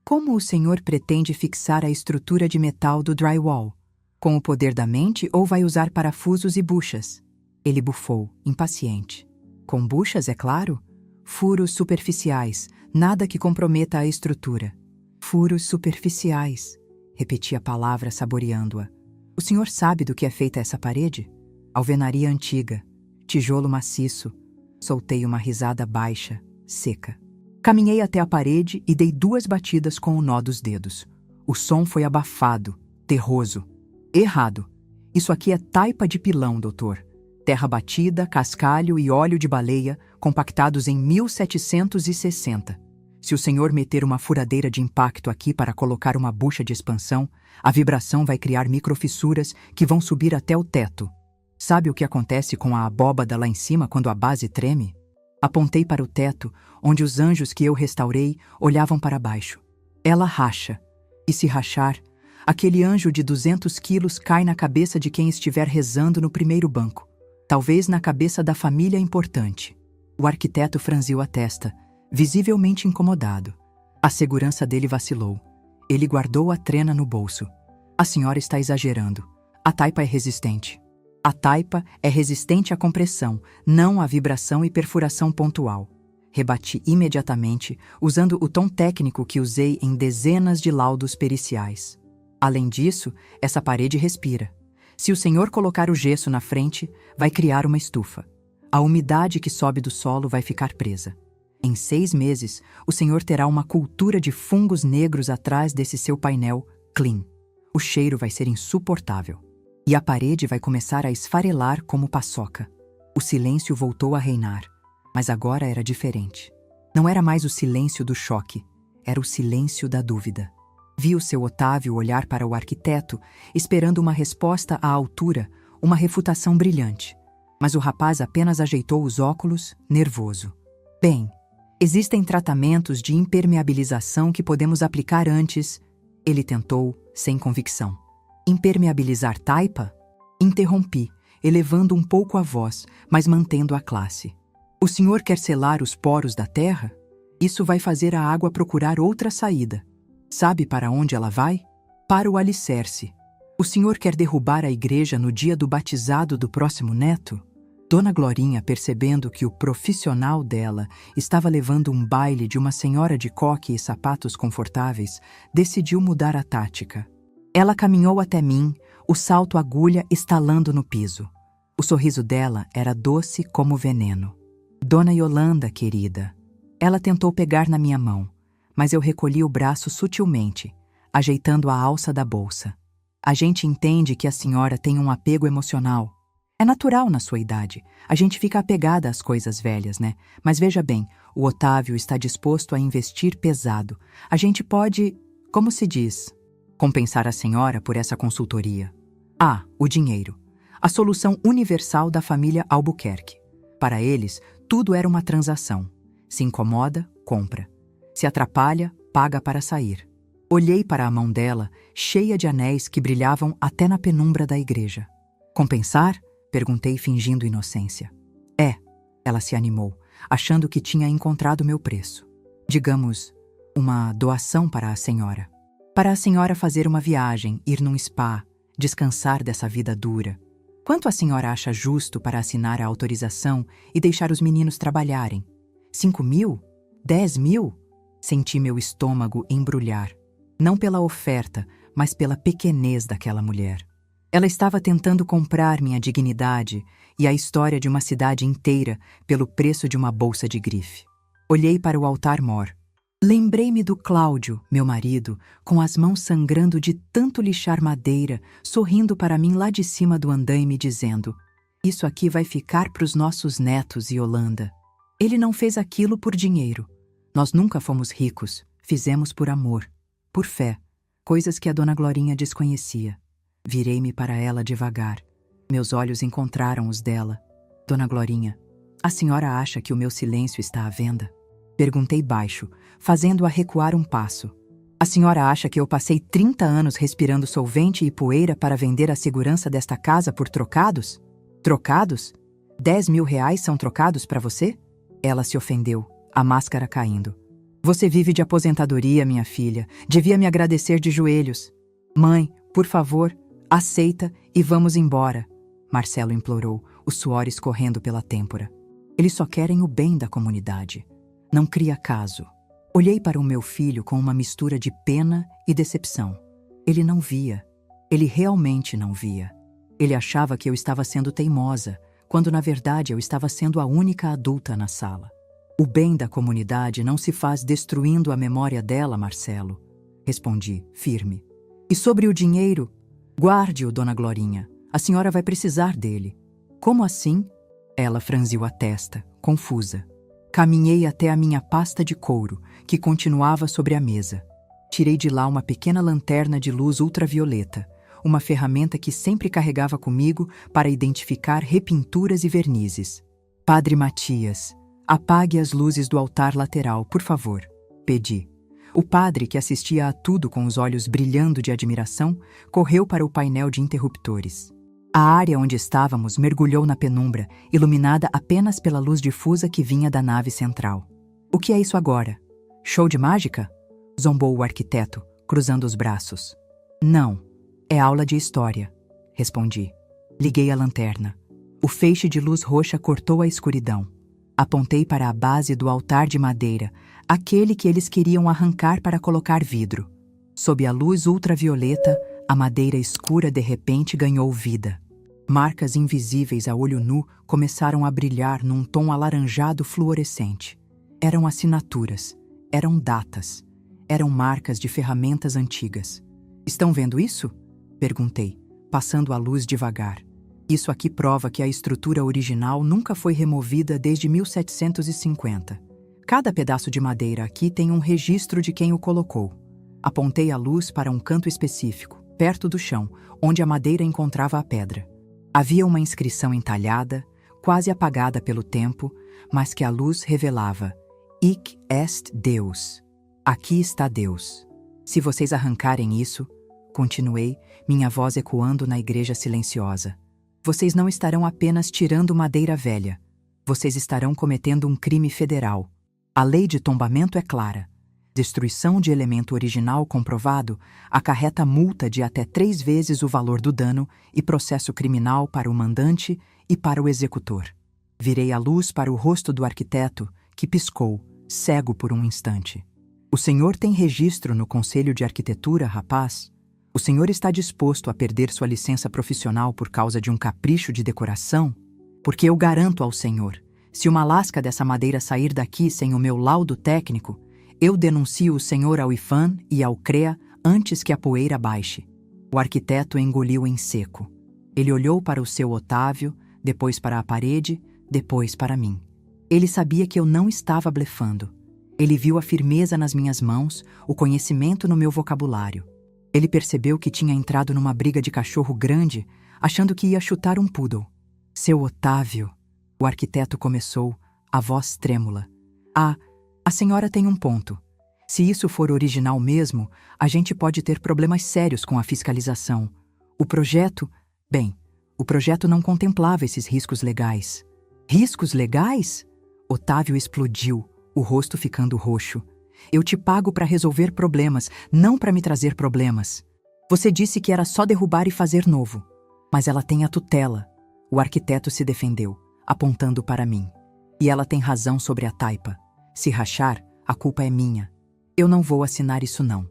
como o senhor pretende fixar a estrutura de metal do drywall? Com o poder da mente ou vai usar parafusos e buchas? Ele bufou, impaciente. Com buchas, é claro? Furos superficiais, nada que comprometa a estrutura. Furos superficiais, repeti a palavra saboreando-a. O senhor sabe do que é feita essa parede? Alvenaria antiga, tijolo maciço. Soltei uma risada baixa, seca. Caminhei até a parede e dei 2 batidas com o nó dos dedos. O som foi abafado, terroso. Errado. Isso aqui é taipa de pilão, doutor. Terra batida, cascalho e óleo de baleia, compactados em 1760. Se o senhor meter uma furadeira de impacto aqui para colocar uma bucha de expansão, a vibração vai criar microfissuras que vão subir até o teto. Sabe o que acontece com a abóbada lá em cima quando a base treme? Apontei para o teto, onde os anjos que eu restaurei olhavam para baixo. Ela racha. E se rachar, aquele anjo de 200 quilos cai na cabeça de quem estiver rezando no primeiro banco. Talvez na cabeça da família importante. O arquiteto franziu a testa, visivelmente incomodado. A segurança dele vacilou. Ele guardou a trena no bolso. A senhora está exagerando. A taipa é resistente. A taipa é resistente à compressão, não à vibração e perfuração pontual. Rebati imediatamente, usando o tom técnico que usei em dezenas de laudos periciais. Além disso, essa parede respira. Se o senhor colocar o gesso na frente, vai criar uma estufa. A umidade que sobe do solo vai ficar presa. Em 6 meses, o senhor terá uma cultura de fungos negros atrás desse seu painel clean. O cheiro vai ser insuportável. E a parede vai começar a esfarelar como paçoca. O silêncio voltou a reinar, mas agora era diferente. Não era mais o silêncio do choque, era o silêncio da dúvida. Vi o seu Otávio olhar para o arquiteto, esperando uma resposta à altura, uma refutação brilhante. Mas o rapaz apenas ajeitou os óculos, nervoso. Bem, existem tratamentos de impermeabilização que podemos aplicar antes. Ele tentou, sem convicção. Impermeabilizar taipa? Interrompi, elevando um pouco a voz, mas mantendo a classe. O senhor quer selar os poros da terra? Isso vai fazer a água procurar outra saída. Sabe para onde ela vai? Para o alicerce. O senhor quer derrubar a igreja no dia do batizado do próximo neto? Dona Glorinha, percebendo que o profissional dela estava levando um baile de uma senhora de coque e sapatos confortáveis, decidiu mudar a tática. Ela caminhou até mim, o salto agulha estalando no piso. O sorriso dela era doce como veneno. Dona Yolanda, querida. Ela tentou pegar na minha mão, mas eu recolhi o braço sutilmente, ajeitando a alça da bolsa. A gente entende que a senhora tem um apego emocional. É natural na sua idade. A gente fica apegada às coisas velhas, né? Mas veja bem, o Otávio está disposto a investir pesado. A gente pode, como se diz, compensar a senhora por essa consultoria. Ah, o dinheiro. A solução universal da família Albuquerque. Para eles, tudo era uma transação. Se incomoda, compra. Se atrapalha, paga para sair. Olhei para a mão dela, cheia de anéis que brilhavam até na penumbra da igreja. Compensar? Perguntei fingindo inocência. É, ela se animou, achando que tinha encontrado meu preço. Digamos, uma doação para a senhora. Para a senhora fazer uma viagem, ir num spa, descansar dessa vida dura. Quanto a senhora acha justo para assinar a autorização e deixar os meninos trabalharem? 5.000? 10.000? Senti meu estômago embrulhar. Não pela oferta, mas pela pequenez daquela mulher. Ela estava tentando comprar minha dignidade e a história de uma cidade inteira pelo preço de uma bolsa de grife. Olhei para o altar-mor. Lembrei-me do Cláudio, meu marido, com as mãos sangrando de tanto lixar madeira, sorrindo para mim lá de cima do andaime, dizendo: "Isso aqui vai ficar para os nossos netos, Yolanda." Ele não fez aquilo por dinheiro. Nós nunca fomos ricos, fizemos por amor, por fé, coisas que a Dona Glorinha desconhecia. Virei-me para ela devagar. Meus olhos encontraram os dela. Dona Glorinha, a senhora acha que o meu silêncio está à venda? Perguntei baixo, fazendo-a recuar um passo. A senhora acha que eu passei 30 anos respirando solvente e poeira para vender a segurança desta casa por trocados? Trocados? 10.000 reais são trocados para você? Ela se ofendeu, a máscara caindo. Você vive de aposentadoria, minha filha. Devia me agradecer de joelhos. Mãe, por favor, aceita e vamos embora. Marcelo implorou, o suor escorrendo pela têmpora. Eles só querem o bem da comunidade. Não cria caso. Olhei para o meu filho com uma mistura de pena e decepção. Ele não via. Ele realmente não via. Ele achava que eu estava sendo teimosa, quando na verdade eu estava sendo a única adulta na sala. O bem da comunidade não se faz destruindo a memória dela, Marcelo. Respondi, firme. E sobre o dinheiro? Guarde-o, Dona Glorinha. A senhora vai precisar dele. Como assim? Ela franziu a testa, confusa. Caminhei até a minha pasta de couro, que continuava sobre a mesa. Tirei de lá uma pequena lanterna de luz ultravioleta, uma ferramenta que sempre carregava comigo para identificar repinturas e vernizes. Padre Matias, apague as luzes do altar lateral, por favor, pedi. O padre, que assistia a tudo com os olhos brilhando de admiração, correu para o painel de interruptores. A área onde estávamos mergulhou na penumbra, iluminada apenas pela luz difusa que vinha da nave central. O que é isso agora? Show de mágica? Zombou o arquiteto, cruzando os braços. Não, é aula de história, respondi. Liguei a lanterna. O feixe de luz roxa cortou a escuridão. Apontei para a base do altar de madeira, aquele que eles queriam arrancar para colocar vidro. Sob a luz ultravioleta, a madeira escura de repente ganhou vida. Marcas invisíveis a olho nu começaram a brilhar num tom alaranjado fluorescente. Eram assinaturas, eram datas, eram marcas de ferramentas antigas. Estão vendo isso? Perguntei, passando a luz devagar. Isso aqui prova que a estrutura original nunca foi removida desde 1750. Cada pedaço de madeira aqui tem um registro de quem o colocou. Apontei a luz para um canto específico, perto do chão, onde a madeira encontrava a pedra. Havia uma inscrição entalhada, quase apagada pelo tempo, mas que a luz revelava: Hic est Deus. Aqui está Deus. Se vocês arrancarem isso, continuei, minha voz ecoando na igreja silenciosa, vocês não estarão apenas tirando madeira velha. Vocês estarão cometendo um crime federal. A lei de tombamento é clara. Destruição de elemento original comprovado acarreta multa de até 3 vezes o valor do dano e processo criminal para o mandante e para o executor. Virei a luz para o rosto do arquiteto, que piscou, cego por um instante. O senhor tem registro no Conselho de Arquitetura, rapaz? O senhor está disposto a perder sua licença profissional por causa de um capricho de decoração? Porque eu garanto ao senhor, se uma lasca dessa madeira sair daqui sem o meu laudo técnico, eu denuncio o senhor ao IFAM e ao CREA antes que a poeira baixe. O arquiteto engoliu em seco. Ele olhou para o seu Otávio, depois para a parede, depois para mim. Ele sabia que eu não estava blefando. Ele viu a firmeza nas minhas mãos, o conhecimento no meu vocabulário. Ele percebeu que tinha entrado numa briga de cachorro grande, achando que ia chutar um poodle. Seu Otávio, o arquiteto começou, a voz trêmula. A senhora tem um ponto. Se isso for original mesmo, a gente pode ter problemas sérios com a fiscalização. O projeto não contemplava esses riscos legais. Riscos legais? Otávio explodiu, o rosto ficando roxo. Eu te pago para resolver problemas, não para me trazer problemas. Você disse que era só derrubar e fazer novo. Mas ela tem a tutela. O arquiteto se defendeu, apontando para mim. E ela tem razão sobre a taipa. Se rachar, a culpa é minha. Eu não vou assinar isso não.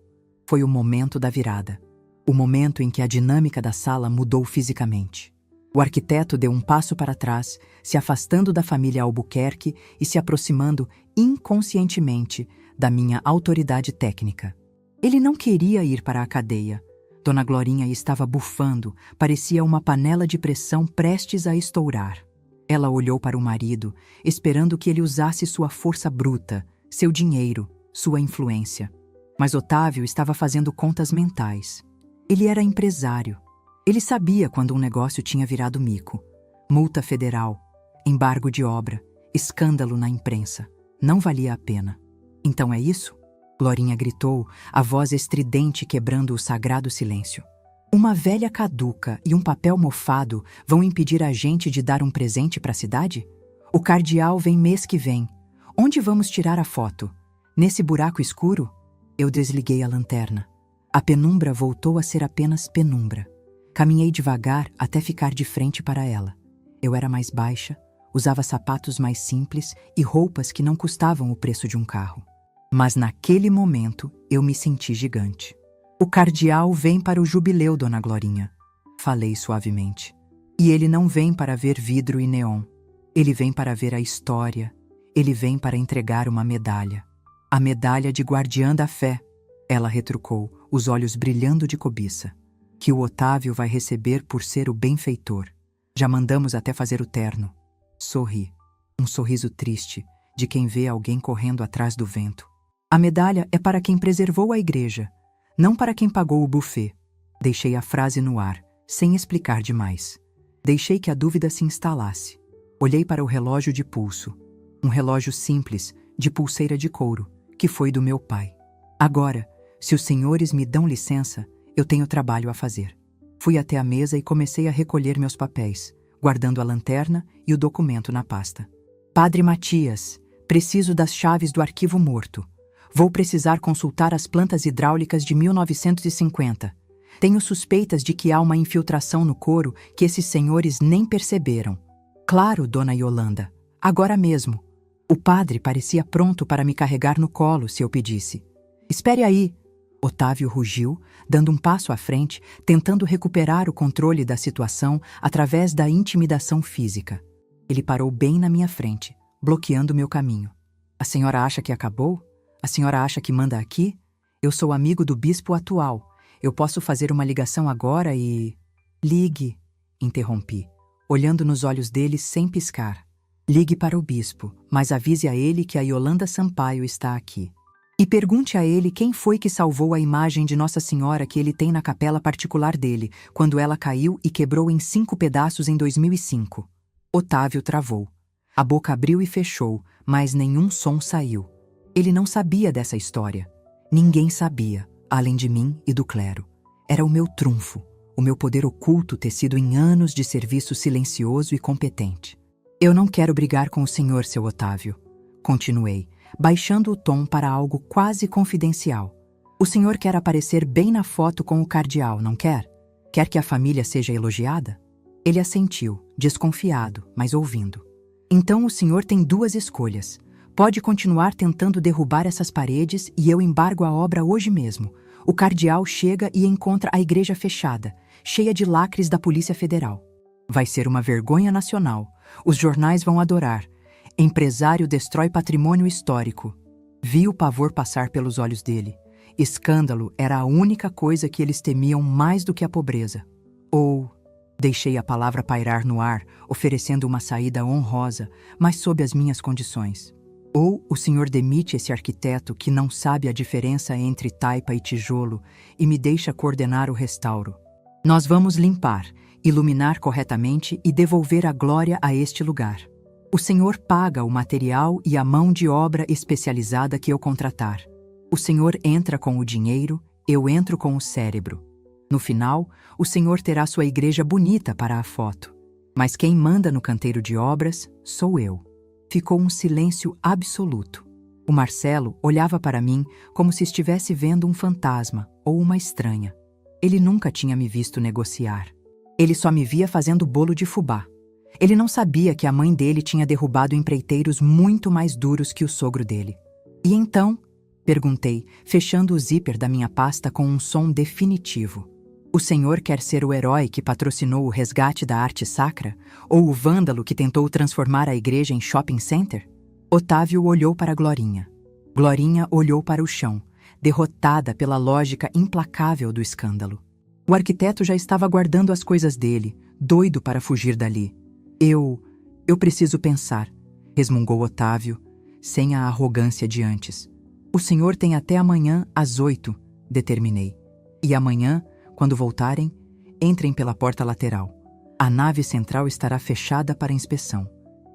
Foi o momento da virada. O momento em que a dinâmica da sala mudou fisicamente. O arquiteto deu um passo para trás, se afastando da família Albuquerque e se aproximando inconscientemente da minha autoridade técnica. Ele não queria ir para a cadeia. Dona Glorinha estava bufando, parecia uma panela de pressão prestes a estourar. Ela olhou para o marido, esperando que ele usasse sua força bruta, seu dinheiro, sua influência. Mas Otávio estava fazendo contas mentais. Ele era empresário. Ele sabia quando um negócio tinha virado mico. Multa federal, embargo de obra, escândalo na imprensa. Não valia a pena. Então é isso? Glorinha gritou, a voz estridente quebrando o sagrado silêncio. Uma velha caduca e um papel mofado vão impedir a gente de dar um presente para a cidade? O cardeal vem mês que vem. Onde vamos tirar a foto? Nesse buraco escuro? Eu desliguei a lanterna. A penumbra voltou a ser apenas penumbra. Caminhei devagar até ficar de frente para ela. Eu era mais baixa, usava sapatos mais simples e roupas que não custavam o preço de um carro. Mas naquele momento eu me senti gigante. O cardeal vem para o jubileu, Dona Glorinha. Falei suavemente. E ele não vem para ver vidro e neon. Ele vem para ver a história. Ele vem para entregar uma medalha. A medalha de guardiã da fé. Ela retrucou, os olhos brilhando de cobiça. Que o Otávio vai receber por ser o benfeitor. Já mandamos até fazer o terno. Sorri. Um sorriso triste, de quem vê alguém correndo atrás do vento. A medalha é para quem preservou a igreja, não para quem pagou o buffet. Deixei a frase no ar, sem explicar demais. Deixei que a dúvida se instalasse. Olhei para o relógio de pulso. Um relógio simples, de pulseira de couro, que foi do meu pai. Agora, se os senhores me dão licença, eu tenho trabalho a fazer. Fui até a mesa e comecei a recolher meus papéis, guardando a lanterna e o documento na pasta. Padre Matias, preciso das chaves do arquivo morto. Vou precisar consultar as plantas hidráulicas de 1950. Tenho suspeitas de que há uma infiltração no coro que esses senhores nem perceberam. Claro, dona Yolanda, agora mesmo. O padre parecia pronto para me carregar no colo se eu pedisse. Espere aí! Otávio rugiu, dando um passo à frente, tentando recuperar o controle da situação através da intimidação física. Ele parou bem na minha frente, bloqueando meu caminho. A senhora acha que acabou? A senhora acha que manda aqui? Eu sou amigo do bispo atual. Eu posso fazer uma ligação agora e... Ligue, interrompi, olhando nos olhos dele sem piscar. Ligue para o bispo, mas avise a ele que a Yolanda Sampaio está aqui. E pergunte a ele quem foi que salvou a imagem de Nossa Senhora que ele tem na capela particular dele, quando ela caiu e quebrou em 5 pedaços em 2005. Otávio travou. A boca abriu e fechou, mas nenhum som saiu. Ele não sabia dessa história. Ninguém sabia, além de mim e do clero. Era o meu trunfo, o meu poder oculto tecido em anos de serviço silencioso e competente. Eu não quero brigar com o senhor, seu Otávio. Continuei, baixando o tom para algo quase confidencial. O senhor quer aparecer bem na foto com o cardeal, não quer? Quer que a família seja elogiada? Ele assentiu, desconfiado, mas ouvindo. Então o senhor tem 2 escolhas. Pode continuar tentando derrubar essas paredes e eu embargo a obra hoje mesmo. O cardeal chega e encontra a igreja fechada, cheia de lacres da Polícia Federal. Vai ser uma vergonha nacional. Os jornais vão adorar. Empresário destrói patrimônio histórico. Vi o pavor passar pelos olhos dele. Escândalo era a única coisa que eles temiam mais do que a pobreza. Ou... Deixei a palavra pairar no ar, oferecendo uma saída honrosa, mas sob as minhas condições. Ou o senhor demite esse arquiteto que não sabe a diferença entre taipa e tijolo e me deixa coordenar o restauro. Nós vamos limpar, iluminar corretamente e devolver a glória a este lugar. O senhor paga o material e a mão de obra especializada que eu contratar. O senhor entra com o dinheiro, eu entro com o cérebro. No final, o senhor terá sua igreja bonita para a foto. Mas quem manda no canteiro de obras sou eu. Ficou um silêncio absoluto. O Marcelo olhava para mim como se estivesse vendo um fantasma ou uma estranha. Ele nunca tinha me visto negociar. Ele só me via fazendo bolo de fubá. Ele não sabia que a mãe dele tinha derrubado empreiteiros muito mais duros que o sogro dele. E então? Perguntei, fechando o zíper da minha pasta com um som definitivo. O senhor quer ser o herói que patrocinou o resgate da arte sacra? Ou o vândalo que tentou transformar a igreja em shopping center? Otávio olhou para Glorinha. Glorinha olhou para o chão, derrotada pela lógica implacável do escândalo. O arquiteto já estava guardando as coisas dele, doido para fugir dali. Eu preciso pensar, resmungou Otávio, sem a arrogância de antes. O senhor tem até amanhã às 8, determinei. E amanhã, quando voltarem, entrem pela porta lateral. A nave central estará fechada para inspeção.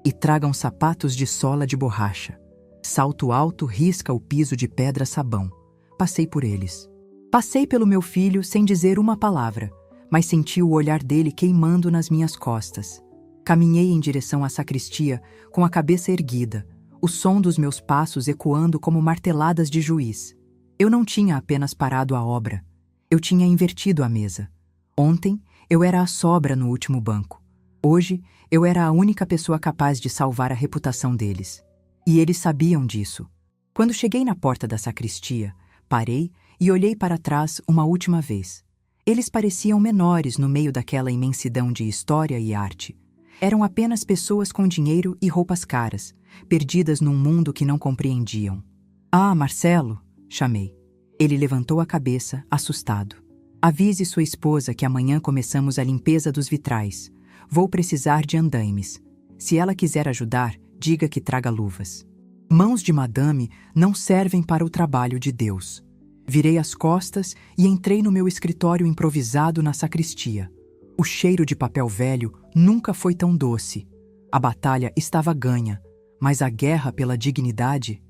E tragam sapatos de sola de borracha. Salto alto risca o piso de pedra-sabão. Passei por eles. Passei pelo meu filho sem dizer uma palavra, mas senti o olhar dele queimando nas minhas costas. Caminhei em direção à sacristia, com a cabeça erguida, o som dos meus passos ecoando como marteladas de juiz. Eu não tinha apenas parado a obra. Eu tinha invertido a mesa. Ontem, eu era a sobra no último banco. Hoje, eu era a única pessoa capaz de salvar a reputação deles. E eles sabiam disso. Quando cheguei na porta da sacristia, parei e olhei para trás uma última vez. Eles pareciam menores no meio daquela imensidão de história e arte. Eram apenas pessoas com dinheiro e roupas caras, perdidas num mundo que não compreendiam. Ah, Marcelo, chamei. Ele levantou a cabeça, assustado. Avise sua esposa que amanhã começamos a limpeza dos vitrais. Vou precisar de andaimes. Se ela quiser ajudar, diga que traga luvas. Mãos de madame não servem para o trabalho de Deus. Virei as costas e entrei no meu escritório improvisado na sacristia. O cheiro de papel velho nunca foi tão doce. A batalha estava ganha, mas a guerra pela dignidade...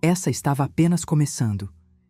essa estava apenas começando.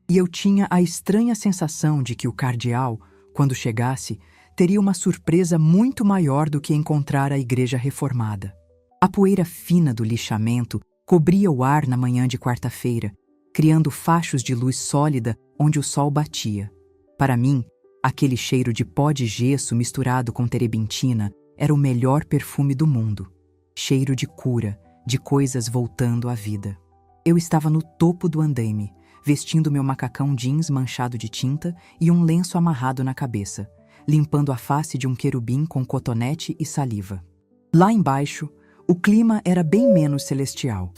E eu tinha a estranha sensação de que o cardeal, quando chegasse, teria uma surpresa muito maior do que encontrar a igreja reformada. A poeira fina do lixamento cobria o ar na manhã de quarta-feira, criando fachos de luz sólida onde o sol batia. Para mim, Aquele cheiro de pó de gesso misturado com terebintina era o melhor perfume do mundo. Cheiro de cura, de coisas voltando à vida. Eu estava no topo do andaime, vestindo meu macacão jeans manchado de tinta e um lenço amarrado na cabeça, limpando a face de um querubim com cotonete e saliva. Lá embaixo, o clima era bem menos celestial.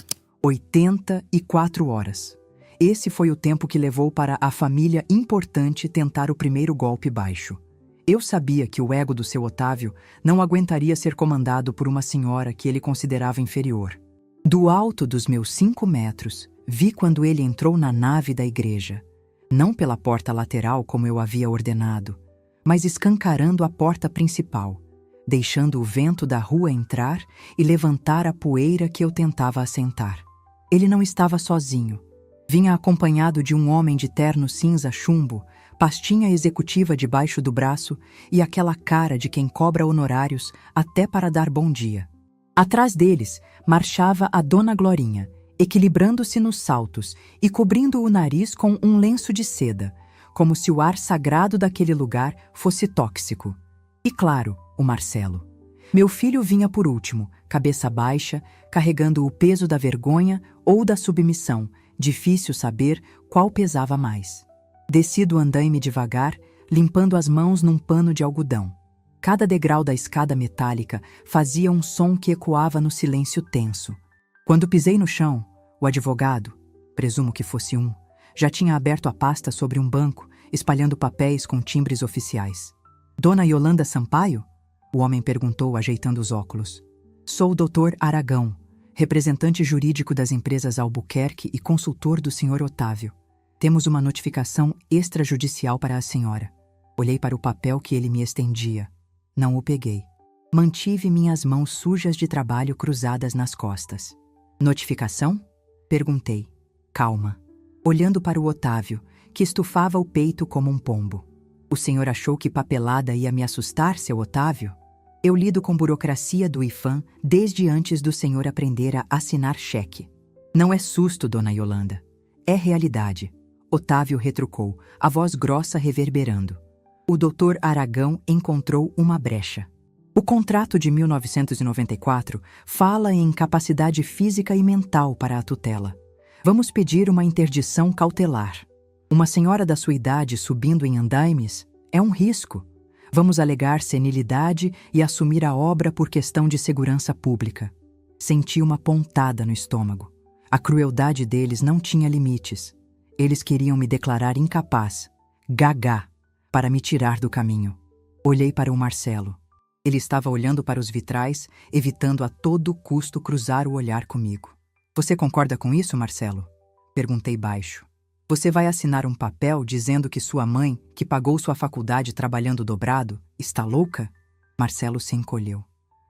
84 horas. Esse foi o tempo que levou para a família importante tentar o primeiro golpe baixo. Eu sabia que o ego do seu Otávio não aguentaria ser comandado por uma senhora que ele considerava inferior. Do alto dos meus 5 metros, vi quando ele entrou na nave da igreja. Não pela porta lateral como eu havia ordenado, mas escancarando a porta principal, deixando o vento da rua entrar e levantar a poeira que eu tentava assentar. Ele não estava sozinho. Vinha acompanhado de um homem de terno cinza chumbo, pastinha executiva debaixo do braço e aquela cara de quem cobra honorários até para dar bom dia. Atrás deles marchava a Dona Glorinha, equilibrando-se nos saltos e cobrindo o nariz com um lenço de seda, como se o ar sagrado daquele lugar fosse tóxico. E claro, o Marcelo. Meu filho vinha por último, cabeça baixa, carregando o peso da vergonha ou da submissão. Difícil saber qual pesava mais. Desci do andaime devagar, limpando as mãos num pano de algodão. Cada degrau da escada metálica fazia um som que ecoava no silêncio tenso. Quando pisei no chão, o advogado, presumo que fosse um, já tinha aberto a pasta sobre um banco, espalhando papéis com timbres oficiais. Dona Yolanda Sampaio? O homem perguntou, ajeitando os óculos. Sou o Dr. Aragão, representante jurídico das empresas Albuquerque e consultor do Sr. Otávio. Temos uma notificação extrajudicial para a senhora. Olhei para o papel que ele me estendia. Não o peguei. Mantive minhas mãos sujas de trabalho cruzadas nas costas. Notificação? Perguntei. Calma. Olhando para o Otávio, que estufava o peito como um pombo. O senhor achou que papelada ia me assustar, seu Otávio? Eu lido com burocracia do IFAM desde antes do senhor aprender a assinar cheque. Não é susto, dona Yolanda. É realidade. Otávio retrucou, a voz grossa reverberando. O doutor Aragão encontrou uma brecha. O contrato de 1994 fala em capacidade física e mental para a tutela. Vamos pedir uma interdição cautelar. Uma senhora da sua idade subindo em andaimes é um risco. Vamos alegar senilidade e assumir a obra por questão de segurança pública. Senti uma pontada no estômago. A crueldade deles não tinha limites. Eles queriam me declarar incapaz, gagá, para me tirar do caminho. Olhei para o Marcelo. Ele estava olhando para os vitrais, evitando a todo custo cruzar o olhar comigo. Você concorda com isso, Marcelo? Perguntei baixo. Você vai assinar um papel dizendo que sua mãe, que pagou sua faculdade trabalhando dobrado, está louca? Marcelo se encolheu.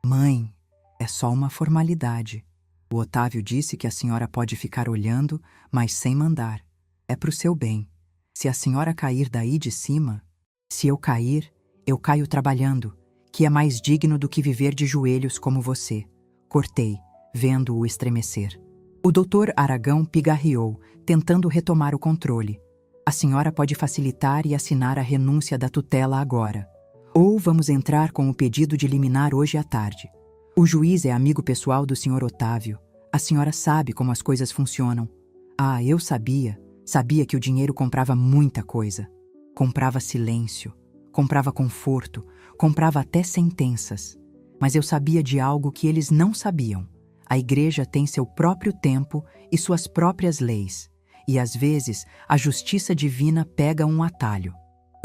Mãe, é só uma formalidade. O Otávio disse que a senhora pode ficar olhando, mas sem mandar. É pro seu bem. Se a senhora cair daí de cima... Se eu cair, eu caio trabalhando, que é mais digno do que viver de joelhos como você. Cortei, vendo-o estremecer. O doutor Aragão pigarreou, tentando retomar o controle. A senhora pode facilitar e assinar a renúncia da tutela agora. Ou vamos entrar com o pedido de liminar hoje à tarde. O juiz é amigo pessoal do senhor Otávio. A senhora sabe como as coisas funcionam. Ah, eu sabia. Sabia que o dinheiro comprava muita coisa. Comprava silêncio, comprava conforto, comprava até sentenças. Mas eu sabia de algo que eles não sabiam. A igreja tem seu próprio tempo e suas próprias leis. E às vezes, a justiça divina pega um atalho.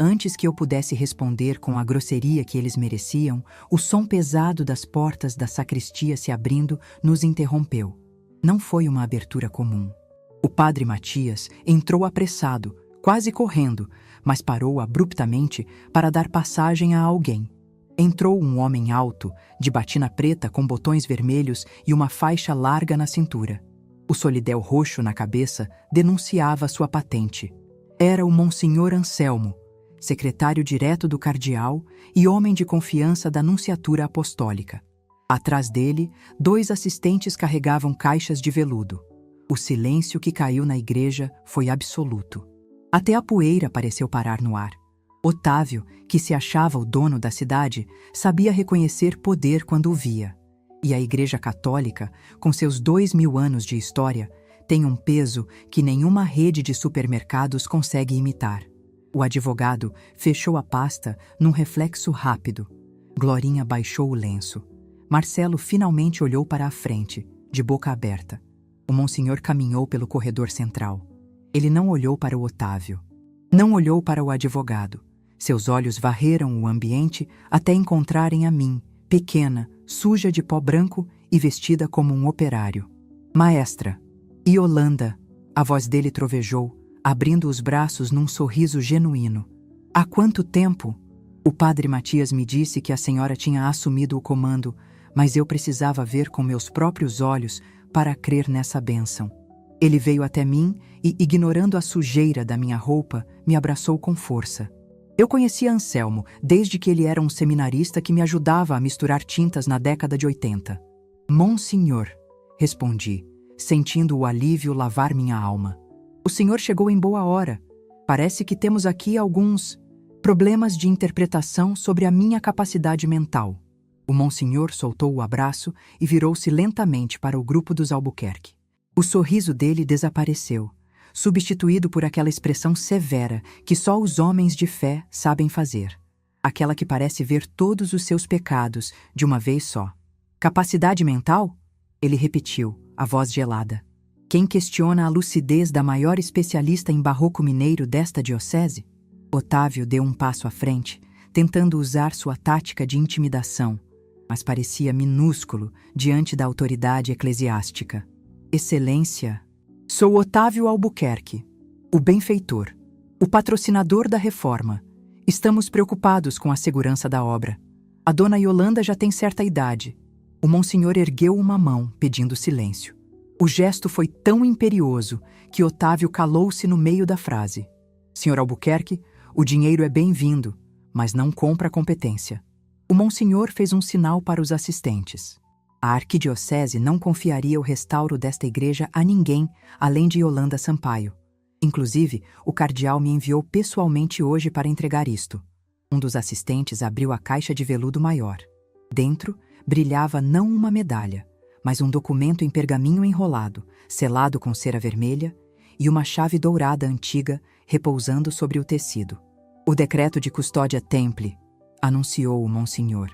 Antes que eu pudesse responder com a grosseria que eles mereciam, o som pesado das portas da sacristia se abrindo nos interrompeu. Não foi uma abertura comum. O padre Matias entrou apressado, quase correndo, mas parou abruptamente para dar passagem a alguém. Entrou um homem alto, de batina preta com botões vermelhos e uma faixa larga na cintura. O solidéu roxo na cabeça denunciava sua patente. Era o Monsenhor Anselmo, secretário direto do cardeal e homem de confiança da Nunciatura Apostólica. Atrás dele, 2 assistentes carregavam caixas de veludo. O silêncio que caiu na igreja foi absoluto. Até a poeira pareceu parar no ar. Otávio, que se achava o dono da cidade, sabia reconhecer poder quando o via. E a Igreja Católica, com seus 2000 anos de história, tem um peso que nenhuma rede de supermercados consegue imitar. O advogado fechou a pasta num reflexo rápido. Glorinha baixou o lenço. Marcelo finalmente olhou para a frente, de boca aberta. O Monsenhor caminhou pelo corredor central. Ele não olhou para o Otávio. Não olhou para o advogado. Seus olhos varreram o ambiente até encontrarem a mim, pequena, suja de pó branco e vestida como um operário. Maestra. Yolanda. A voz dele trovejou, abrindo os braços num sorriso genuíno. Há quanto tempo? O padre Matias me disse que a senhora tinha assumido o comando, mas eu precisava ver com meus próprios olhos para crer nessa bênção. Ele veio até mim e, ignorando a sujeira da minha roupa, me abraçou com força. Eu conhecia Anselmo desde que ele era um seminarista que me ajudava a misturar tintas na década de 80. Monsenhor, respondi, sentindo o alívio lavar minha alma. O senhor chegou em boa hora. Parece que temos aqui alguns problemas de interpretação sobre a minha capacidade mental. O Monsenhor soltou o abraço e virou-se lentamente para o grupo dos Albuquerque. O sorriso dele desapareceu, substituído por aquela expressão severa que só os homens de fé sabem fazer. Aquela que parece ver todos os seus pecados de uma vez só. Capacidade mental? Ele repetiu, a voz gelada. Quem questiona a lucidez da maior especialista em barroco mineiro desta diocese? Otávio deu um passo à frente, tentando usar sua tática de intimidação, mas parecia minúsculo diante da autoridade eclesiástica. Excelência, sou Otávio Albuquerque, o benfeitor, o patrocinador da reforma. Estamos preocupados com a segurança da obra. A dona Yolanda já tem certa idade. O Monsenhor ergueu uma mão, pedindo silêncio. O gesto foi tão imperioso que Otávio calou-se no meio da frase. Senhor Albuquerque, o dinheiro é bem-vindo, mas não compra a competência. O Monsenhor fez um sinal para os assistentes. A arquidiocese não confiaria o restauro desta igreja a ninguém, além de Yolanda Sampaio. Inclusive, o cardeal me enviou pessoalmente hoje para entregar isto. Um dos assistentes abriu a caixa de veludo maior. Dentro, brilhava não uma medalha, mas um documento em pergaminho enrolado, selado com cera vermelha, e uma chave dourada antiga repousando sobre o tecido. O decreto de custódia Temple, anunciou o Monsenhor.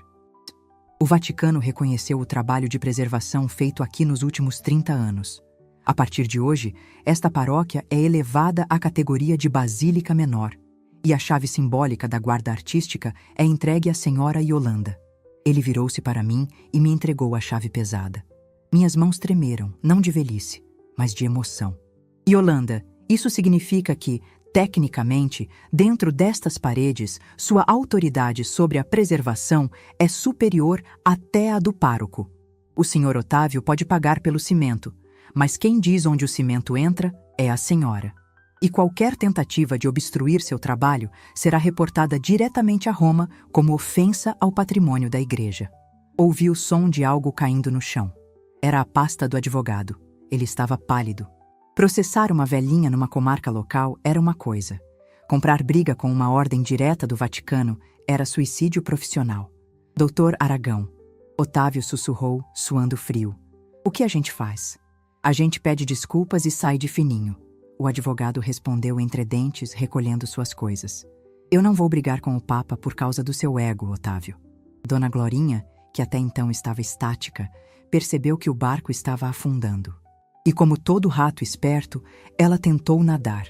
O Vaticano reconheceu o trabalho de preservação feito aqui nos últimos 30 anos. A partir de hoje, esta paróquia é elevada à categoria de basílica menor, e a chave simbólica da guarda artística é entregue à senhora Yolanda. Ele virou-se para mim e me entregou a chave pesada. Minhas mãos tremeram, não de velhice, mas de emoção. Yolanda, isso significa que, tecnicamente, dentro destas paredes, sua autoridade sobre a preservação é superior até a do pároco. O senhor Otávio pode pagar pelo cimento, mas quem diz onde o cimento entra é a senhora. E qualquer tentativa de obstruir seu trabalho será reportada diretamente a Roma como ofensa ao patrimônio da igreja. Ouvi o som de algo caindo no chão. Era a pasta do advogado. Ele estava pálido. Processar uma velhinha numa comarca local era uma coisa. Comprar briga com uma ordem direta do Vaticano era suicídio profissional. Doutor Aragão, Otávio sussurrou, suando frio. O que a gente faz? A gente pede desculpas e sai de fininho. O advogado respondeu entre dentes, recolhendo suas coisas. Eu não vou brigar com o Papa por causa do seu ego, Otávio. Dona Glorinha, que até então estava estática, percebeu que o barco estava afundando. E como todo rato esperto, ela tentou nadar.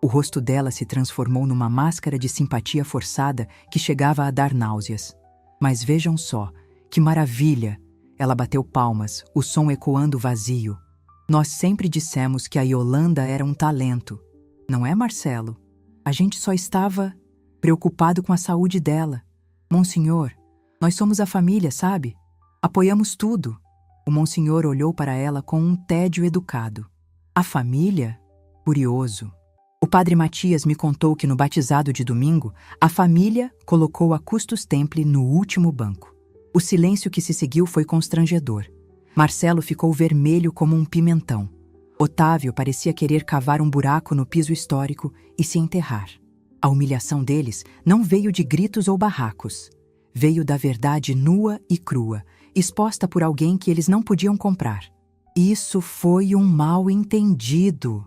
O rosto dela se transformou numa máscara de simpatia forçada que chegava a dar náuseas. Mas vejam só, que maravilha! Ela bateu palmas, o som ecoando vazio. Nós sempre dissemos que a Yolanda era um talento. Não é, Marcelo? A gente só estava preocupado com a saúde dela. Monsenhor, nós somos a família, sabe? Apoiamos tudo. O Monsenhor olhou para ela com um tédio educado. A família? Curioso. O padre Matias me contou que no batizado de domingo, a família colocou a Custos Temple no último banco. O silêncio que se seguiu foi constrangedor. Marcelo ficou vermelho como um pimentão. Otávio parecia querer cavar um buraco no piso histórico e se enterrar. A humilhação deles não veio de gritos ou barracos. Veio da verdade nua e crua, exposta por alguém que eles não podiam comprar. Isso foi um mal-entendido,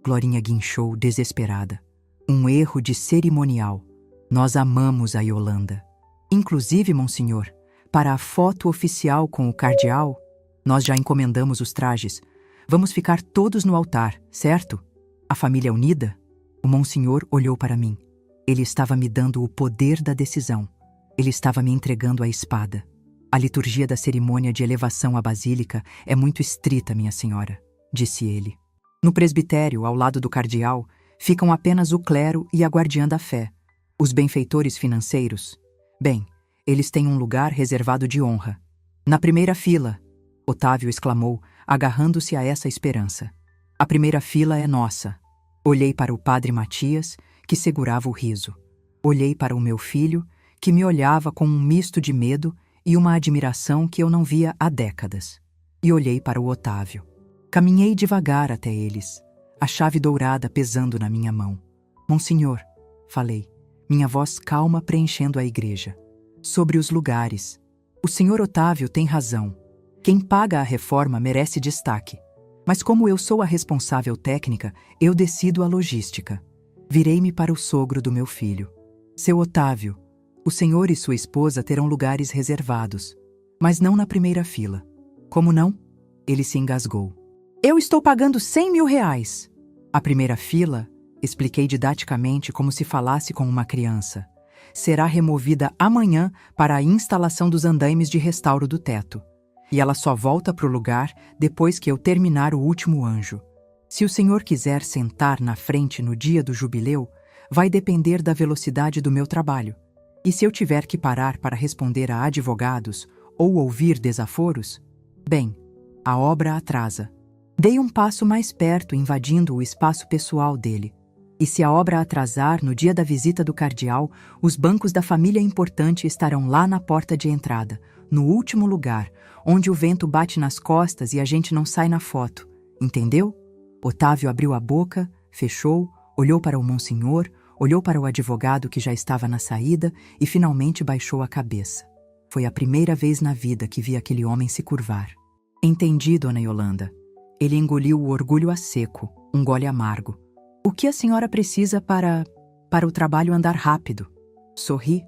Glorinha guinchou desesperada. Um erro de cerimonial. Nós amamos a Yolanda. Inclusive, monsenhor, para a foto oficial com o cardeal, nós já encomendamos os trajes. Vamos ficar todos no altar, certo? A família unida? O monsenhor olhou para mim. Ele estava me dando o poder da decisão. Ele estava me entregando a espada. A liturgia da cerimônia de elevação à basílica é muito estrita, minha senhora, disse ele. No presbitério, ao lado do cardeal, ficam apenas o clero e a guardiã da fé. Os benfeitores financeiros, bem, eles têm um lugar reservado de honra. Na primeira fila, Otávio exclamou, agarrando-se a essa esperança. A primeira fila é nossa. Olhei para o padre Matias, que segurava o riso. Olhei para o meu filho, que me olhava com um misto de medo e uma admiração que eu não via há décadas. E olhei para o Otávio. Caminhei devagar até eles, a chave dourada pesando na minha mão. Monsenhor, falei, minha voz calma preenchendo a igreja. Sobre os lugares. O senhor Otávio tem razão. Quem paga a reforma merece destaque. Mas como eu sou a responsável técnica, eu decido a logística. Virei-me para o sogro do meu filho. Seu Otávio, o senhor e sua esposa terão lugares reservados, mas não na primeira fila. Como não? Ele se engasgou. Eu estou pagando 100 mil reais. A primeira fila, expliquei didaticamente como se falasse com uma criança, será removida amanhã para a instalação dos andaimes de restauro do teto. E ela só volta para o lugar depois que eu terminar o último anjo. Se o senhor quiser sentar na frente no dia do jubileu, vai depender da velocidade do meu trabalho. E se eu tiver que parar para responder a advogados ou ouvir desaforos, bem, a obra atrasa. Dei um passo mais perto, invadindo o espaço pessoal dele. E se a obra atrasar no dia da visita do cardeal, os bancos da família importante estarão lá na porta de entrada, no último lugar, onde o vento bate nas costas e a gente não sai na foto. Entendeu? Otávio abriu a boca, fechou, olhou para o monsenhor, olhou para o advogado que já estava na saída e finalmente baixou a cabeça. Foi a primeira vez na vida que vi aquele homem se curvar. Entendi, dona Yolanda. Ele engoliu o orgulho a seco, um gole amargo. O que a senhora precisa para o trabalho andar rápido? Sorri.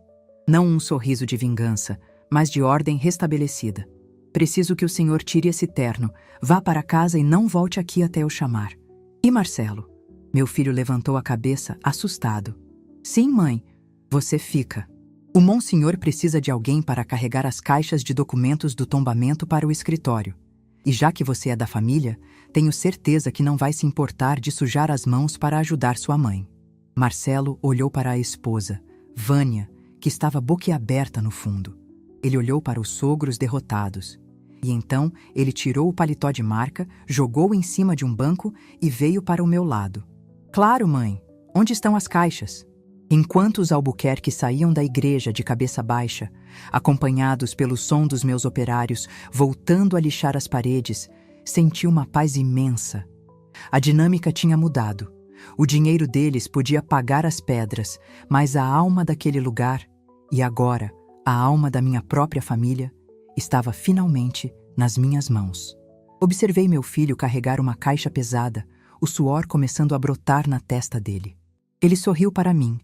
Não um sorriso de vingança, mas de ordem restabelecida. Preciso que o senhor tire esse terno, vá para casa e não volte aqui até eu chamar. E Marcelo? Meu filho levantou a cabeça, assustado. Sim, mãe, você fica. O monsenhor precisa de alguém para carregar as caixas de documentos do tombamento para o escritório. E já que você é da família, tenho certeza que não vai se importar de sujar as mãos para ajudar sua mãe. Marcelo olhou para a esposa, Vânia, que estava boquiaberta no fundo. Ele olhou para os sogros derrotados. E então ele tirou o paletó de marca, jogou em cima de um banco e veio para o meu lado. Claro, mãe. Onde estão as caixas? Enquanto os Albuquerque saíam da igreja de cabeça baixa, acompanhados pelo som dos meus operários voltando a lixar as paredes, senti uma paz imensa. A dinâmica tinha mudado. O dinheiro deles podia pagar as pedras, mas a alma daquele lugar, e agora a alma da minha própria família, estava finalmente nas minhas mãos. Observei meu filho carregar uma caixa pesada, o suor começando a brotar na testa dele. Ele sorriu para mim,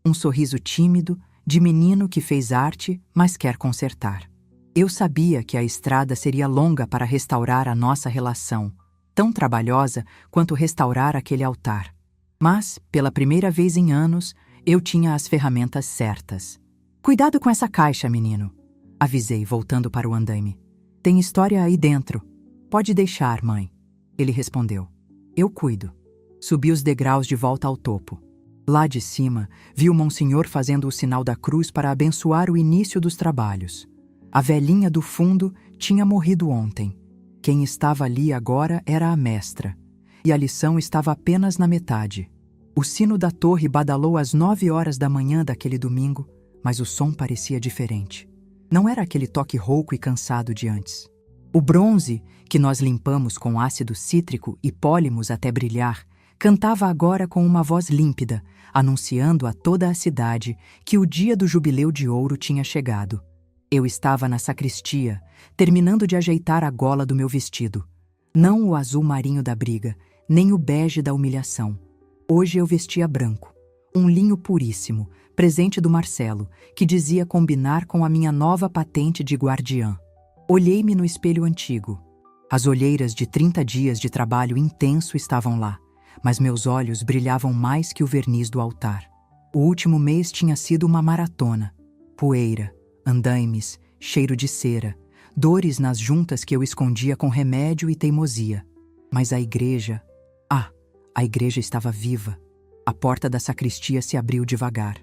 um sorriso tímido, de menino que fez arte, mas quer consertar. Eu sabia que a estrada seria longa para restaurar a nossa relação, tão trabalhosa quanto restaurar aquele altar. Mas, pela primeira vez em anos, eu tinha as ferramentas certas. Cuidado com essa caixa, menino, avisei, voltando para o andaime. Tem história aí dentro. Pode deixar, mãe, ele respondeu. Eu cuido. Subi os degraus de volta ao topo. Lá de cima, vi o monsenhor fazendo o sinal da cruz para abençoar o início dos trabalhos. A velhinha do fundo tinha morrido ontem. Quem estava ali agora era a mestra. E a lição estava apenas na metade. O sino da torre badalou às 9 horas da manhã daquele domingo, mas o som parecia diferente. Não era aquele toque rouco e cansado de antes. O bronze, que nós limpamos com ácido cítrico e pólimos até brilhar, cantava agora com uma voz límpida, anunciando a toda a cidade que o dia do jubileu de ouro tinha chegado. Eu estava na sacristia, terminando de ajeitar a gola do meu vestido. Não o azul marinho da briga, nem o bege da humilhação. Hoje eu vestia branco, um linho puríssimo, presente do Marcelo, que dizia combinar com a minha nova patente de guardiã. Olhei-me no espelho antigo. As olheiras de 30 dias de trabalho intenso estavam lá, mas meus olhos brilhavam mais que o verniz do altar. O último mês tinha sido uma maratona. Poeira, andaimes, cheiro de cera, dores nas juntas que eu escondia com remédio e teimosia. Mas a igreja estava viva. A porta da sacristia se abriu devagar.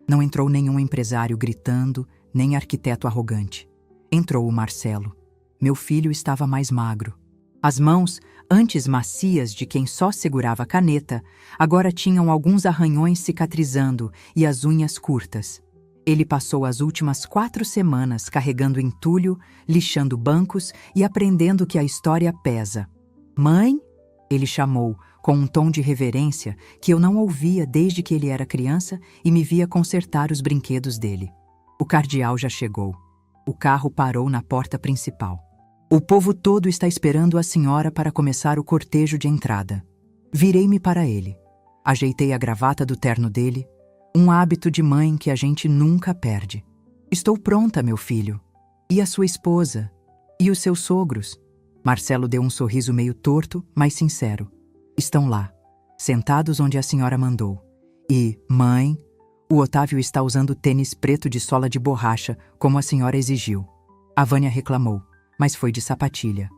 Não entrou nenhum empresário gritando, nem arquiteto arrogante. Entrou o Marcelo. Meu filho estava mais magro. As mãos, antes macias de quem só segurava a caneta, agora tinham alguns arranhões cicatrizando e as unhas curtas. Ele passou as últimas 4 semanas carregando entulho, lixando bancos e aprendendo que a história pesa. "Mãe?" ele chamou, com um tom de reverência que eu não ouvia desde que ele era criança e me via consertar os brinquedos dele. O cardeal já chegou. O carro parou na porta principal. "O povo todo está esperando a senhora para começar o cortejo de entrada." Virei-me para ele. Ajeitei a gravata do terno dele, um hábito de mãe que a gente nunca perde. "Estou pronta, meu filho. E a sua esposa? E os seus sogros?" Marcelo deu um sorriso meio torto, mas sincero. "Estão lá, sentados onde a senhora mandou. E, mãe, o Otávio está usando tênis preto de sola de borracha, como a senhora exigiu." A Vânia reclamou, mas foi de sapatilha.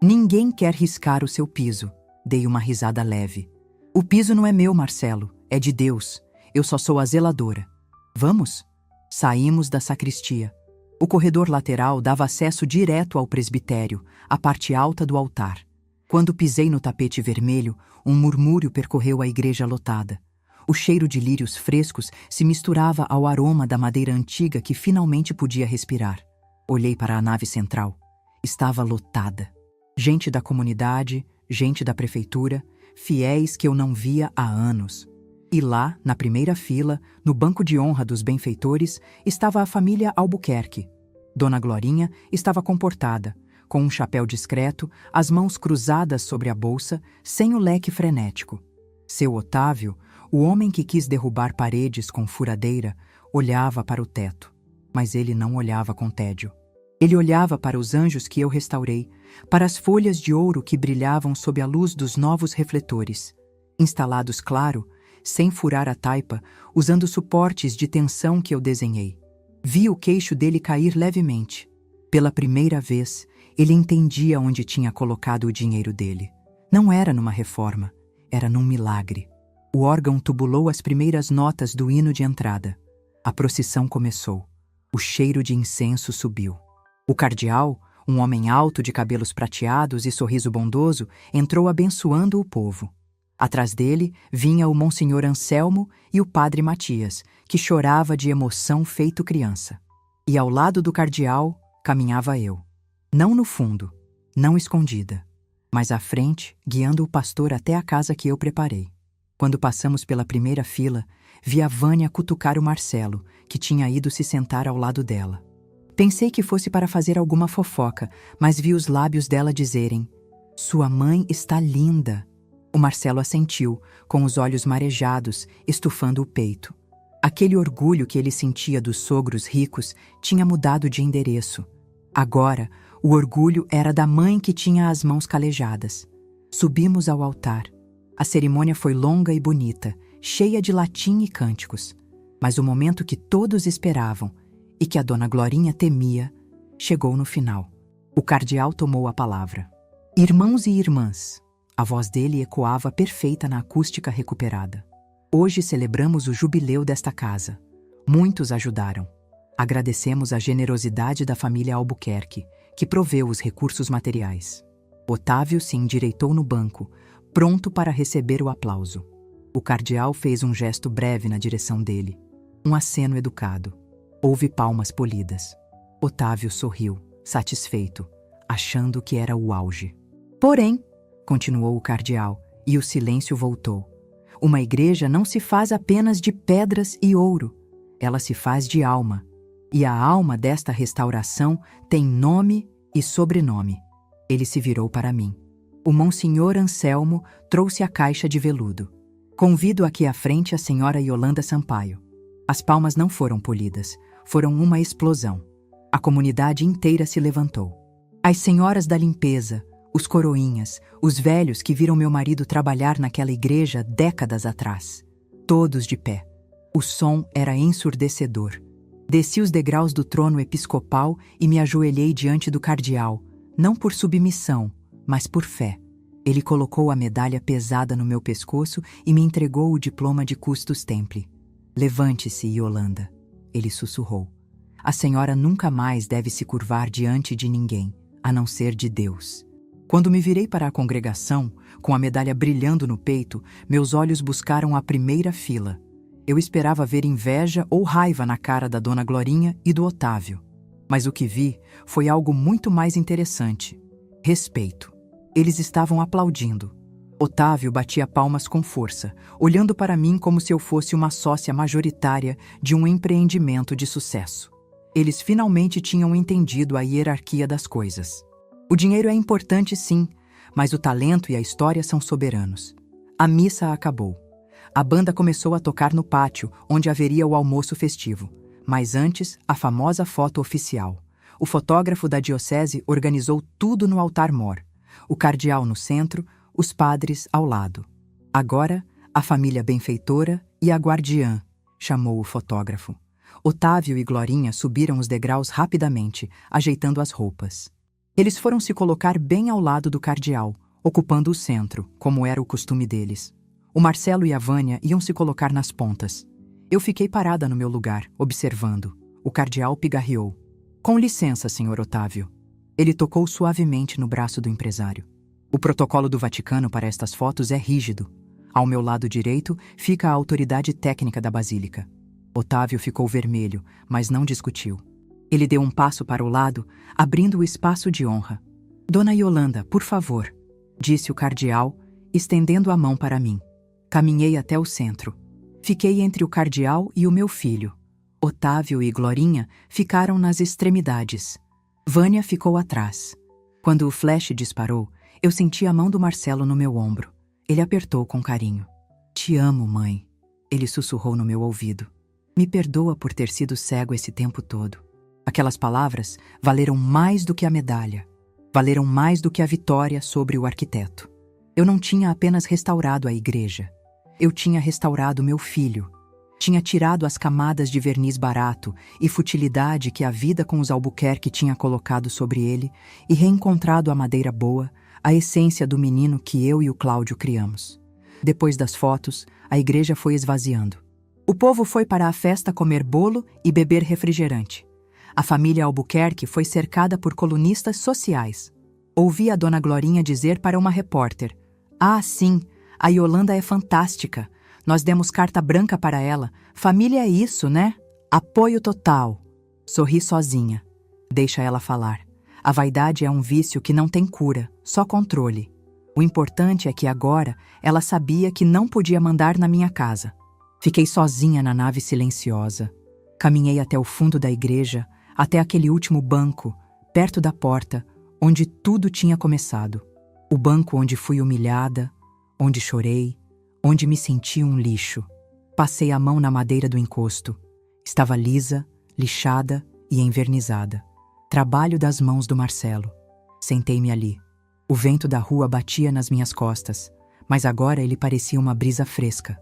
"Ninguém quer riscar o seu piso." Dei uma risada leve. "O piso não é meu, Marcelo, é de Deus. Eu só sou a zeladora. Vamos?" Saímos da sacristia. O corredor lateral dava acesso direto ao presbitério, à parte alta do altar. Quando pisei no tapete vermelho, um murmúrio percorreu a igreja lotada. O cheiro de lírios frescos se misturava ao aroma da madeira antiga que finalmente podia respirar. Olhei para a nave central. Estava lotada. Gente da comunidade, gente da prefeitura, fiéis que eu não via há anos. E lá, na primeira fila, no banco de honra dos benfeitores, estava a família Albuquerque. Dona Glorinha estava comportada, com um chapéu discreto, as mãos cruzadas sobre a bolsa, sem o leque frenético. Seu Otávio, o homem que quis derrubar paredes com furadeira, olhava para o teto. Mas ele não olhava com tédio. Ele olhava para os anjos que eu restaurei, para as folhas de ouro que brilhavam sob a luz dos novos refletores. Instalados, claro, sem furar a taipa, usando suportes de tensão que eu desenhei. Vi o queixo dele cair levemente. Pela primeira vez, ele entendia onde tinha colocado o dinheiro dele. Não era numa reforma, era num milagre. O órgão tubulou as primeiras notas do hino de entrada. A procissão começou. O cheiro de incenso subiu. O cardeal, um homem alto de cabelos prateados e sorriso bondoso, entrou abençoando o povo. Atrás dele vinha o Monsenhor Anselmo e o padre Matias, que chorava de emoção feito criança. E ao lado do cardeal caminhava eu. Não no fundo, não escondida, mas à frente, guiando o pastor até a casa que eu preparei. Quando passamos pela primeira fila, vi a Vânia cutucar o Marcelo, que tinha ido se sentar ao lado dela. Pensei que fosse para fazer alguma fofoca, mas vi os lábios dela dizerem: "Sua mãe está linda." O Marcelo assentiu, com os olhos marejados, estufando o peito. Aquele orgulho que ele sentia dos sogros ricos tinha mudado de endereço. Agora, o orgulho era da mãe que tinha as mãos calejadas. Subimos ao altar. A cerimônia foi longa e bonita, cheia de latim e cânticos. Mas o momento que todos esperavam, e que a dona Glorinha temia, chegou no final. O cardeal tomou a palavra. "Irmãos e irmãs", a voz dele ecoava perfeita na acústica recuperada. "Hoje celebramos o jubileu desta casa. Muitos ajudaram. Agradecemos a generosidade da família Albuquerque, que proveu os recursos materiais." Otávio se endireitou no banco, pronto para receber o aplauso. O cardeal fez um gesto breve na direção dele. Um aceno educado. Houve palmas polidas. Otávio sorriu, satisfeito, achando que era o auge. "Porém", continuou o cardeal, e o silêncio voltou. Uma igreja não se faz apenas de pedras e ouro, ela se faz de alma. E a alma desta restauração tem nome e sobrenome. Ele se virou para mim. O Monsenhor Anselmo trouxe a caixa de veludo. Convido aqui à frente a senhora Yolanda Sampaio. As palmas não foram polidas, foram uma explosão. A comunidade inteira se levantou. As senhoras da limpeza, os coroinhas, os velhos que viram meu marido trabalhar naquela igreja décadas atrás. Todos de pé. O som era ensurdecedor. Desci os degraus do trono episcopal e me ajoelhei diante do cardeal, não por submissão, mas por fé. Ele colocou a medalha pesada no meu pescoço e me entregou o diploma de Custos Templi. Levante-se, Yolanda, ele sussurrou. A senhora nunca mais deve se curvar diante de ninguém, a não ser de Deus. Quando me virei para a congregação, com a medalha brilhando no peito, meus olhos buscaram a primeira fila. Eu esperava ver inveja ou raiva na cara da Dona Glorinha e do Otávio. Mas o que vi foi algo muito mais interessante. Respeito. Eles estavam aplaudindo. Otávio batia palmas com força, olhando para mim como se eu fosse uma sócia majoritária de um empreendimento de sucesso. Eles finalmente tinham entendido a hierarquia das coisas. O dinheiro é importante, sim, mas o talento e a história são soberanos. A missa acabou. A banda começou a tocar no pátio, onde haveria o almoço festivo. Mas antes, a famosa foto oficial. O fotógrafo da diocese organizou tudo no altar-mor. O cardeal no centro, os padres ao lado. Agora, a família benfeitora e a guardiã, chamou o fotógrafo. Otávio e Glorinha subiram os degraus rapidamente, ajeitando as roupas. Eles foram se colocar bem ao lado do cardeal, ocupando o centro, como era o costume deles. O Marcelo e a Vânia iam se colocar nas pontas. Eu fiquei parada no meu lugar, observando. O cardeal pigarreou. Com licença, senhor Otávio. Ele tocou suavemente no braço do empresário. O protocolo do Vaticano para estas fotos é rígido. Ao meu lado direito fica a autoridade técnica da Basílica. Otávio ficou vermelho, mas não discutiu. Ele deu um passo para o lado, abrindo o espaço de honra. Dona Yolanda, por favor, disse o cardeal, estendendo a mão para mim. Caminhei até o centro. Fiquei entre o cardeal e o meu filho. Otávio e Glorinha ficaram nas extremidades. Vânia ficou atrás. Quando o flash disparou, eu senti a mão do Marcelo no meu ombro. Ele apertou com carinho. Te amo, mãe, ele sussurrou no meu ouvido. Me perdoa por ter sido cego esse tempo todo. Aquelas palavras valeram mais do que a medalha. Valeram mais do que a vitória sobre o arquiteto. Eu não tinha apenas restaurado a igreja. Eu tinha restaurado meu filho. Tinha tirado as camadas de verniz barato e futilidade que a vida com os Albuquerque tinha colocado sobre ele e reencontrado a madeira boa, a essência do menino que eu e o Cláudio criamos. Depois das fotos, a igreja foi esvaziando. O povo foi para a festa comer bolo e beber refrigerante. A família Albuquerque foi cercada por colunistas sociais. Ouvi a dona Glorinha dizer para uma repórter: "Ah, sim, a Yolanda é fantástica. Nós demos carta branca para ela. Família é isso, né? Apoio total." Sorri sozinha. Deixa ela falar. A vaidade é um vício que não tem cura, só controle. O importante é que agora ela sabia que não podia mandar na minha casa. Fiquei sozinha na nave silenciosa. Caminhei até o fundo da igreja, até aquele último banco, perto da porta, onde tudo tinha começado. O banco onde fui humilhada, onde chorei, onde me senti um lixo. Passei a mão na madeira do encosto. Estava lisa, lixada e envernizada. Trabalho das mãos do Marcelo. Sentei-me ali. O vento da rua batia nas minhas costas, mas agora ele parecia uma brisa fresca,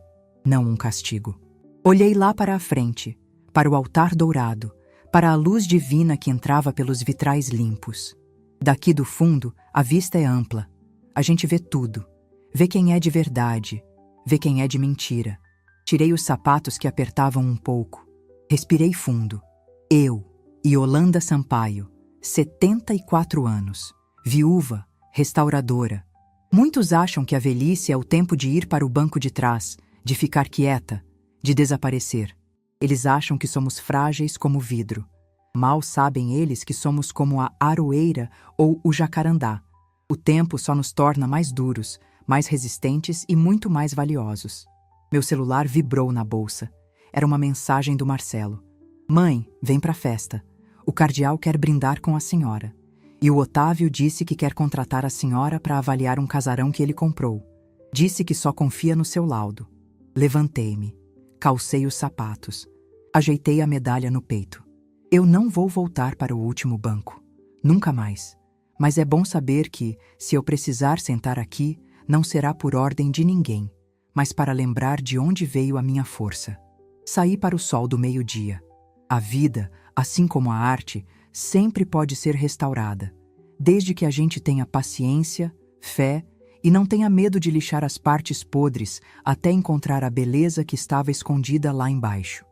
não um castigo. Olhei lá para a frente, para o altar dourado, para a luz divina que entrava pelos vitrais limpos. Daqui do fundo, a vista é ampla. A gente vê tudo. Vê quem é de verdade, vê quem é de mentira. Tirei os sapatos que apertavam um pouco. Respirei fundo. Eu, Yolanda Sampaio, 74 anos, viúva, restauradora. Muitos acham que a velhice é o tempo de ir para o banco de trás, de ficar quieta, de desaparecer. Eles acham que somos frágeis como vidro. Mal sabem eles que somos como a aroeira ou o jacarandá. O tempo só nos torna mais duros, mais resistentes e muito mais valiosos. Meu celular vibrou na bolsa. Era uma mensagem do Marcelo. Mãe, vem pra festa. O cardeal quer brindar com a senhora. E o Otávio disse que quer contratar a senhora para avaliar um casarão que ele comprou. Disse que só confia no seu laudo. Levantei-me. Calcei os sapatos. Ajeitei a medalha no peito. Eu não vou voltar para o último banco. Nunca mais. Mas é bom saber que, se eu precisar sentar aqui, não será por ordem de ninguém, mas para lembrar de onde veio a minha força. Saí para o sol do meio-dia. A vida, assim como a arte, sempre pode ser restaurada, desde que a gente tenha paciência, fé e não tenha medo de lixar as partes podres até encontrar a beleza que estava escondida lá embaixo.